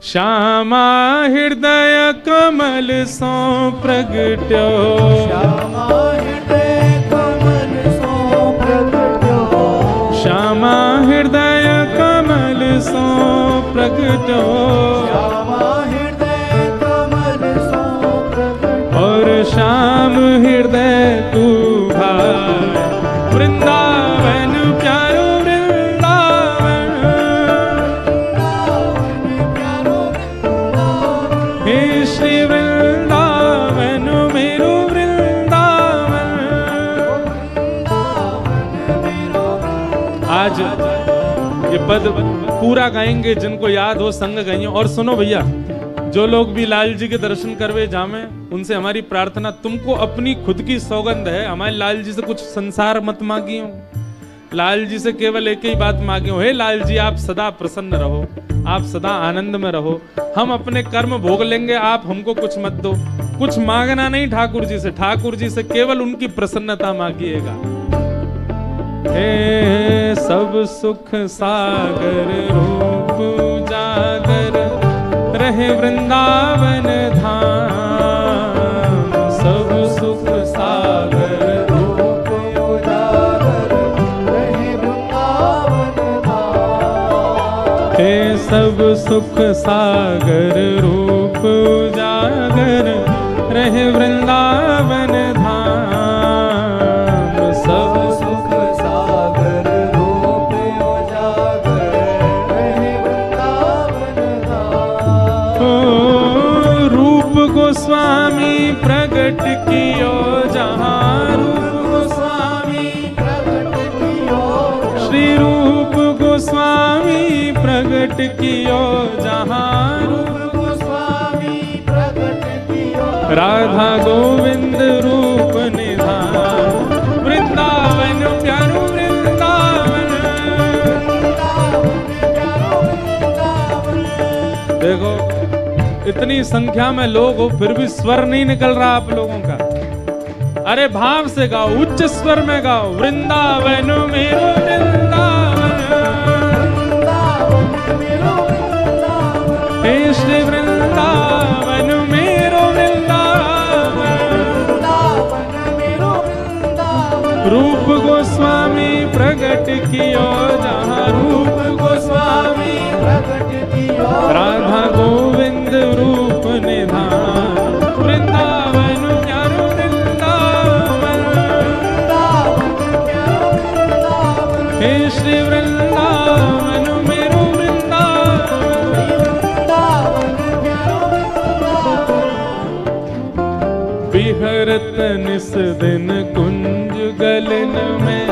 श्यामा हृदय कमल सो प्रगट्यो, श्यामा हृदय कमल सो प्रगट्यो, श्यामा हृदय कमल सो प्रगट्यो, श्यामा हृदय कमल सो प्रगट्यो, और श्याम हृदय तू भाई वृंदावन प्यारो वृंदावन, प्यारो वृंदावन, हे श्री वृंदावन मेरो वृंदावन। आज ये पद पूरा गाएंगे, जिनको याद हो संग गाइए। और सुनो भैया, जो लोग भी लाल जी के दर्शन करवे जामे, उनसे हमारी प्रार्थना, तुमको अपनी खुद की सौगंध है, हमारे लाल जी से कुछ संसार मत मांगियो, लाल जी से केवल एक ही बात मांगियो, हे लाल जी आप सदा प्रसन्न रहो, आप सदा आनंद में रहो, हम अपने कर्म भोग लेंगे, आप हमको कुछ मत दो। कुछ मांगना नहीं ठाकुर जी से, ठाकुर जी से केवल उनकी प्रसन्नता मांगिएगा। हे सब सुख सागर रूप उजागर रहे वृंदावन धाम, सब सुख सागर रूप उजागर रहे वृंदावन धाम, हे सब सुख सागर रूप उजागर रहे वृंदावन धाम, सब सुख सागर रूप उजागर रहे वृंदावन धाम। रूप गोस्वामी प्रगट कियो जहाँ रूप गोस्वामी प्रगट कियो श्री रूप गोस्वामी प्रगट कियो जहाँ रूप गोस्वामी प्रगट कियो राधा गोविंद रूप निधान वृंदावन प्यारो वृंदावन। देखो इतनी संख्या में लोग हो फिर भी स्वर नहीं निकल रहा आप लोगों का। अरे भाव से गाओ, उच्च स्वर में गाओ, वृंदावन मेरो वृंदावन हे श्री वृंदावन मेरो वृंदावन। रूप गोस्वामी प्रगट कियो जहाँ रूप गोस्वामी प्रगट कियो राधा गोविंद रूप निधान वृंदावन प्यारो वृंदावन हे श्री वृंदावन मेरो वृंदावन। बिहरत निस दिन कुंज गलन में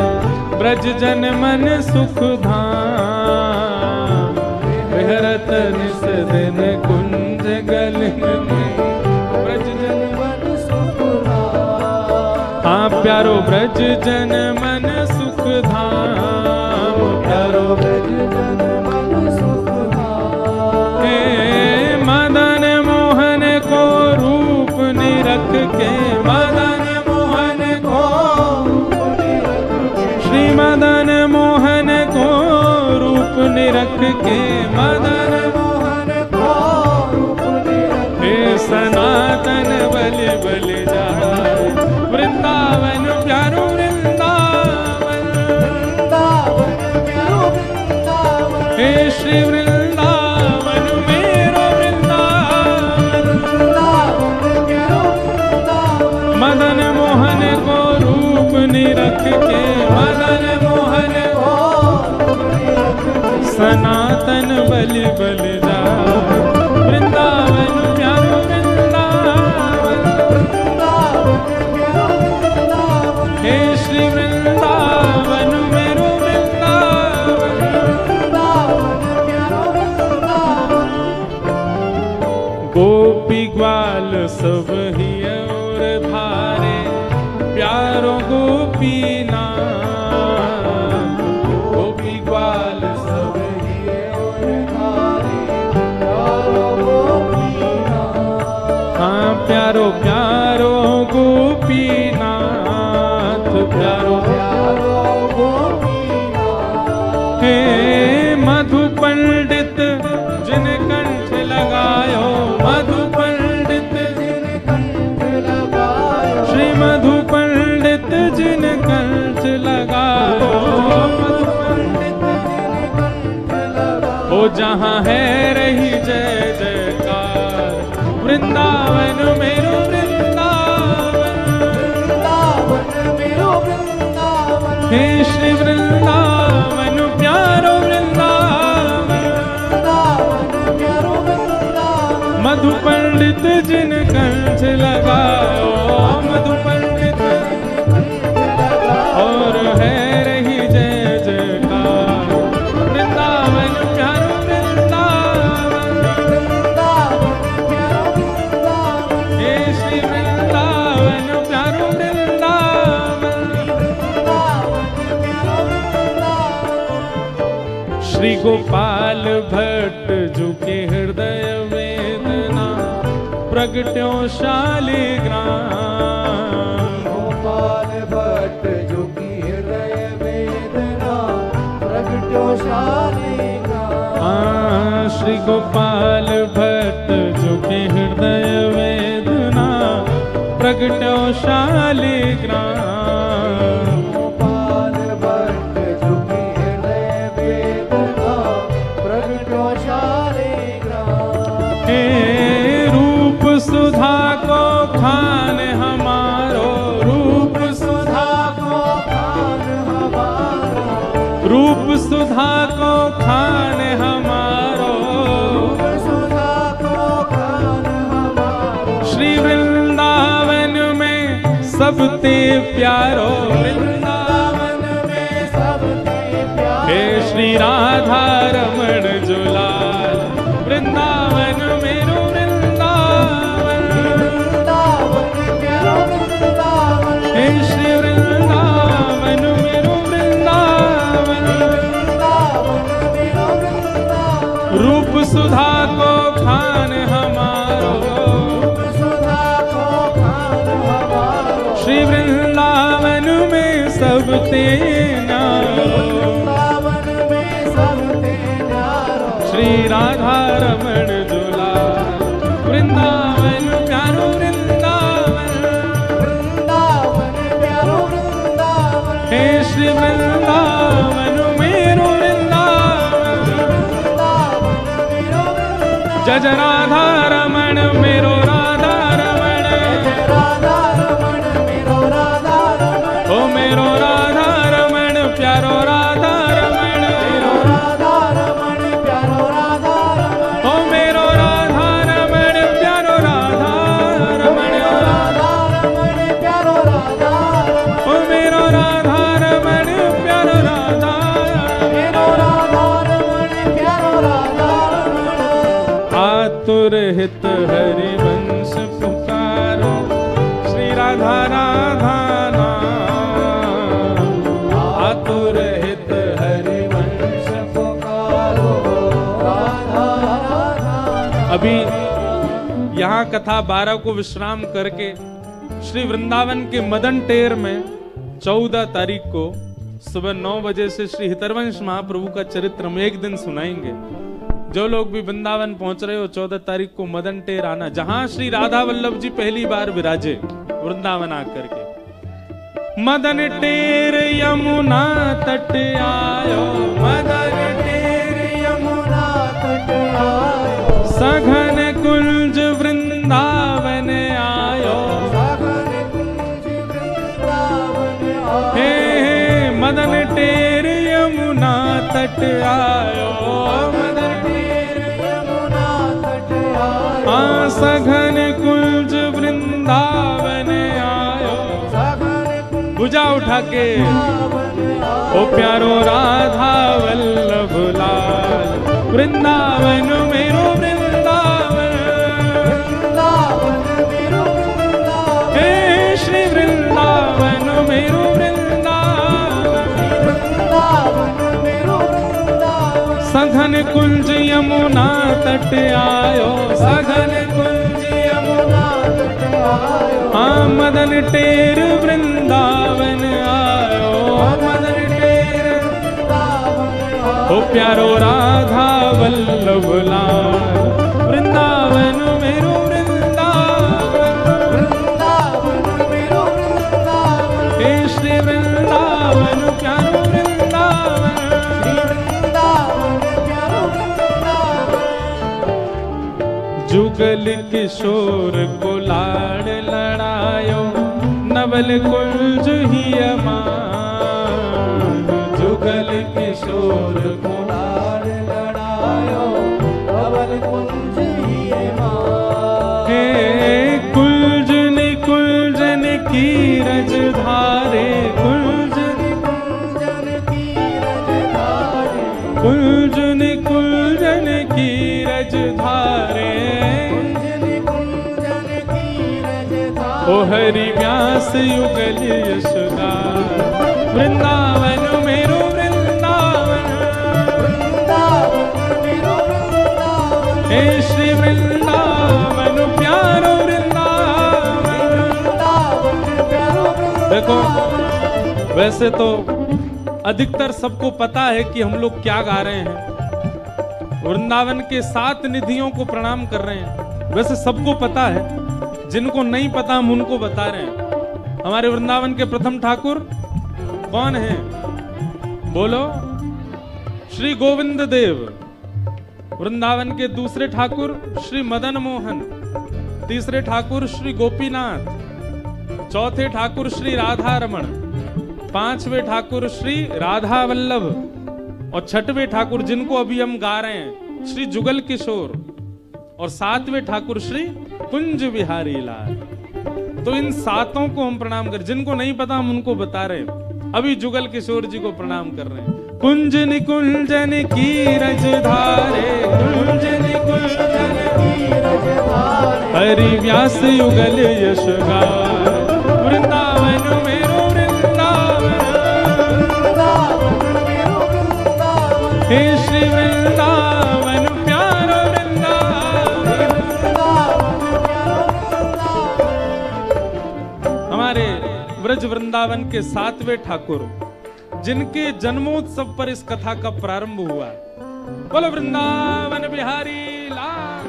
ब्रज जन मन सुख धाम। बिहरत निस दिन कुंज गलन में ब्रज जन मन सुख धाम। हाँ प्यारो ब्रज जन मन सुख धाम, प्यारो ब्रज जन मन सुख धाम। हे मदन मोहन को रूप निरख के मदन मोहन को श्री मदन मोहन को रूप निरख के मदन मोहन को रूप निरख हे सनातन बलि बलि जाए वृंदावन प्यारो वृंदावन। प्यारो वृंदावन हे श्री वृंदावन मेरो वृंदावन। प्यारो वृंदावन मदन मोहन को रूप निरख के मदन मोहन को सनातन बलि बलि जाए वृंदावन प्यारो वृंदावन। हे श्री वृंदावन मेरो वृंदावन। गोपी ग्वाल सब ही और धारे प्यारो गोपी नाम। गोपी ग्वाल सब ही और धारे प्यारो गोपीनाथ हाँ प्यारो प्यारो गोपीनाथ प्यारो प्यारो गोपीनाथ हे मधु पंडित जिन कंठ लगायो मधु पंडित कंठ लगायो श्री मधु पंडित जिन कंठ लगायो मधु पंडित कंठ लगायो ओ जहाँ है रही जय जयकार वृंदावन मेरो वृंदावन। वृंदावन मेरो वृंदावन हे श्री वृंदावन प्यारो वृंदावन। वृंदावन प्यारो वृंदावन मधु पंडित जिन कंठ लगायो मधु पंडित और है रही जय जयकार वृंदावन प्यारो वृंदावन। हे श्री वृंदावन प्यारो वृंदावन। श्री गोपाल भट्ट झुके हृदय वेदना प्रगट्यो शालिग्राम। गोपाल भट्ट जो की हृदय वेदना प्रगट्यो शालिग्राम श्री गोपाल भट्ट झुके हृदय वेदना प्रगट्यो शालिग्राम। गोपाल भट्ट जो की हृदय वेदना प्रगट्यो शालिग्राम हे रूप सुधा को खान हमारो रूप सुधा को रूप सुधा को खान हमारो श्री वृंदावन सबते प्यारो वृंदावन में सबते प्यारो हे श्री राधा रमण जुलाल वृंदावन मेरो वृंदावन प्यारो वृंदावन हे श्री वृंदावन मेरो वृंदावन मेरो वृंदावन रूप सुधा को खान हमारो सुधा को खान हमारो श्री वृंदावन में सबते न्यारो वृंदावन में सबते न्यारो श्री राधा रमण जुलाल वृंदावन प्यारो वृंदावन वृंदावन प्यारो वृंदावन हे श्री वृंदावन मेरो वृंदावन मेरो वृंदावन जज राधा रमण मेरो राधा रमण राधा रमण मेरो राधा रमण ओ मेरो राधा रमण प्यारो राधा रमण मेरो राधा रमण प्यारो राधा रमण ओ मेरो राधा रमण प्यारो राधा रमण राधा रमण प्यारो राधा रमण ओ मेरो राधा रमण प्यारो राधा मेरो राधा रमण प्यारो राधा रमण आतुर हित हरि वंश पुकारो श्री राधा राधा नाम आतुर हित हरि वंश पुकारो राधा राधा अभी यहाँ कथा 12 को विश्राम करके श्री वृंदावन के मदन टेर में 14 तारीख को सुबह 9 बजे से श्री हितरवंश महाप्रभु का चरित्र हम एक दिन सुनाएंगे। जो लोग भी वृंदावन पहुंच रहे हो 14 तारीख को मदन टेर आना, जहां श्री राधा वल्लभ जी पहली बार विराजे वृंदावन आकर के। मदन टेर यमुना तट आयो मदन टेर यमुना तट आयो सघन कुंज वृंदावन आयो सघन कुंज वृंदावन आयो हे मदन टेर यमुना तट आयो मदन टेर यमुना तट आयो सघन कुंज वृंदावन आयो सघन कुंज भुजा उठा के वृंदावन आयो ओ प्यारो राधा वल्लभ लाल वृंदावन मेरो वृंदावन वृंदावन मेरो वृंदावन हे श्री वृंदावन मेरो वृंदावन वृंदावन मेरो वृंदावन सघन कुंज यमुना तट आयो सघन कुंज यमुना तट आयो हाँ मदन टेर वृंदावन आयो मदन टेर वृंदावन ओ प्यारो राधा वल्लभ लाल वृंदावन मेरो वृंदावन वृंदावन मेरो वृंदावन हे श्री वृंदावन प्यारो वृंदावन वृंदावन प्यारो वृंदावन जुगल किशोर को लाड़ लड़ायो नवल कुंज ही अमान जुगल किशोर को लाड़ लड़ायो अवल कुंज ही मां हे कुंजन कुंजन की रज धारे कुंजन कुंजन की रज धारे कुंजन कुंजन की रज धारे कुंजन कुंजन की रज धारे ओ हरि व्यास युगल यशोदा वृंदावन मेरो वृंदावन वृंदावन मेरो वृंदावन हे श्री वृंदावन प्यारो वृंदावन वृंदावन प्यारो वृंदावन देखो वैसे तो अधिकतर सबको पता है कि हम लोग क्या गा रहे हैं, वृंदावन के 7 निधियों को प्रणाम कर रहे हैं। वैसे सबको पता है, जिनको नहीं पता हम उनको बता रहे हैं। हमारे वृंदावन के प्रथम ठाकुर कौन हैं? बोलो, श्री गोविंद देव। वृंदावन के दूसरे ठाकुर श्री मदन मोहन, तीसरे ठाकुर श्री गोपीनाथ, चौथे ठाकुर श्री राधा रमण, पांचवें ठाकुर श्री राधा वल्लभ और छठवें ठाकुर जिनको अभी हम गा रहे हैं श्री जुगल किशोर और 7वें ठाकुर श्री कुंज बिहारी लाल। तो इन सातों को हम प्रणाम कर, जिनको नहीं पता हम उनको बता रहे हैं। अभी जुगल किशोर जी को प्रणाम कर रहे हैं। कुंज निकुंजन की रज धारे, कुंज निकुंजन की रज धारे, हरि व्यास युगल यश गाए, वृंदावन मेरो वृंदावन, हे श्री वृंदावन प्यारो वृंदावन। हमारे ब्रज वृंदावन के 7वें ठाकुर जिनके जन्मोत्सव पर इस कथा का प्रारंभ हुआ, बोलो वृंदावन बिहारी लाल।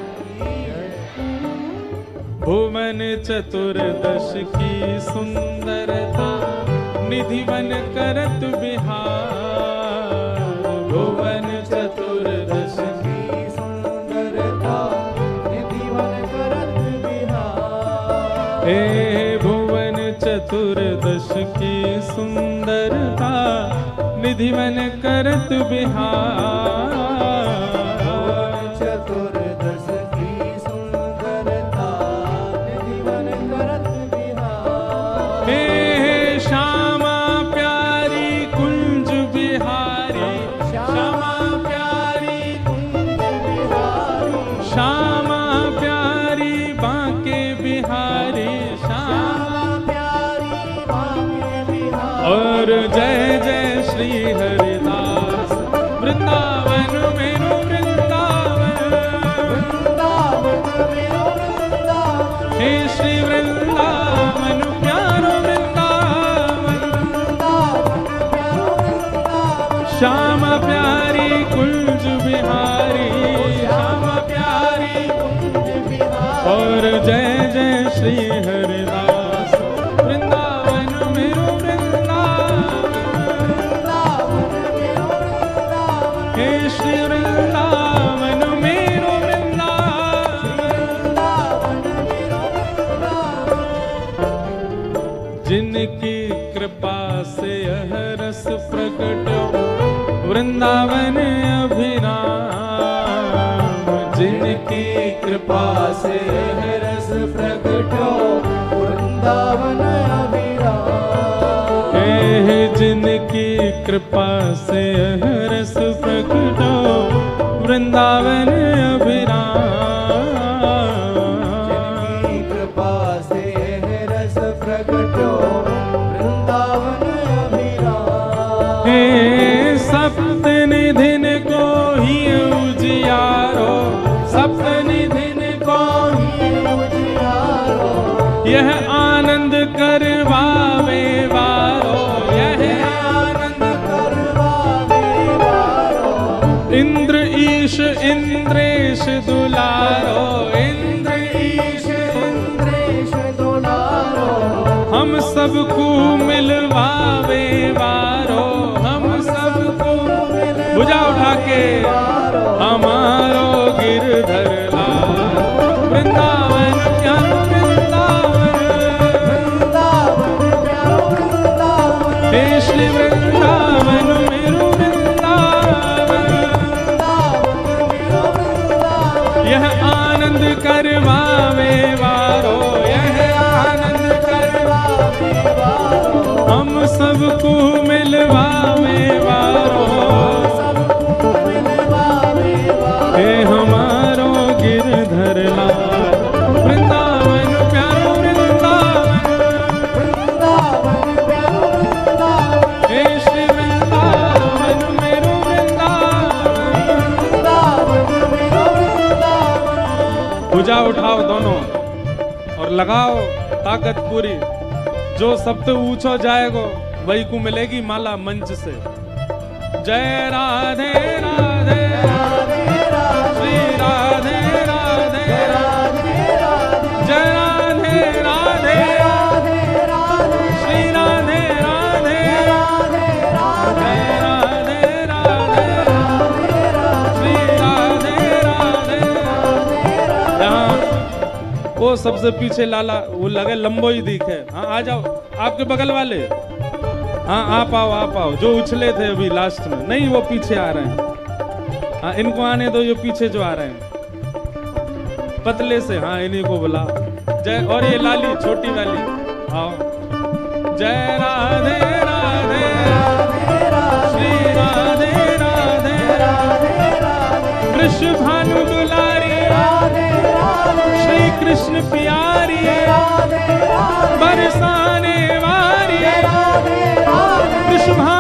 भुवन चतुर्दश की सुंदरता, निधिवन करत बिहार, भुवन चतुर्दश की सुंदरता, निधिवन करत बिहार, हे भुवन चतुर्दश की सुंदरता, निधिवन करत बिहार, चतुर्दश की सुंदरता, निधिवन करत बिहार, हे श्यामा प्यारी कुंज बिहारी, श्यामा प्यारी कुंज बिहारी, श्यामा प्यारी बांके बिहारी, श्यामा प्यारी बांके बिहारी, और जय जय श्री हरिदास, वृंदावन मेरो वृंदावन, वृंदावन मेरो वृंदावन, हे श्री वृंदावन प्यारो वृंदावन, वृंदावन प्यारो वृंदावन, श्यामा प्यारी कुंज बिहारी, श्यामा प्यारी कुंज बिहारी, और जय जय श्री हरिदास, वृंदावन मेरो हे श्री वृंदावन मेरो वृंदावन, जिनकी कृपा से यह रस प्रकट वृंदावन अभिराम, जिनकी कृपा से यह रस प्रकट वृंदावन अभिराम, हे जिनकी कृपा से यह रस प्रकट वृंदावन अभिराम, जिनकी कृपा से यह रस प्रकट वृंदावन अभिराम, हे सप्तनिधिन को ही उजियारो, सप्तनिधिन को ही उजियारो, यह आनंद करवावे वारो, यह आनंद करवावे वारो, इंद्र ईश इंद्रेश दुलारो, इंद्र ईश इंद्रेश दुलारो, हम सबको मिलवावे वारो, हम सबको भुजा उठा के हमारो गिरधर लाल, वृंदावन प्यारो वृंदावन, वृंदावन प्यारो वृंदावन, हे श्री वृंदावन मेरो वृंदावन, यह आनंद करवावे वारो, यह आनंद करवावे वारो, हम सबको मिलवावे वारो, सबको मिलवावे वारो, हे हमारो गिरधर लाल, वृंदावन प्यारो वृंदावन, वृंदावन प्यारो वृंदावन, हे श्री वृंदावन मेरो वृंदावन, वृंदावन मेरो वृंदावन। भुजा उठाओ दोनों और लगाओ ताकत पूरी, जो सबसे ऊंचा जाएगा वही को मिलेगी माला मंच से। जय राधे राधे श्री राधे राधे, जय राधे राधे श्री राधे राधे, जय राधे राधे श्री राधे राधे। यहाँ वो सबसे पीछे लाला वो लगे लंबो ही दिखे, हाँ आ जाओ आपके बगल वाले, हाँ आप आओ, जो उछले थे अभी लास्ट में, नहीं वो पीछे आ रहे हैं, हाँ इनको आने दो, ये पीछे जो आ रहे हैं पतले से, हाँ इन्हीं को बुला। जय, और ये लाली छोटी वाली, आओ। जय राधे राधे श्री राधे राधे वृष भानु दुलारी श्री कृष्ण प्यारी बरसाने वारी वृष भानु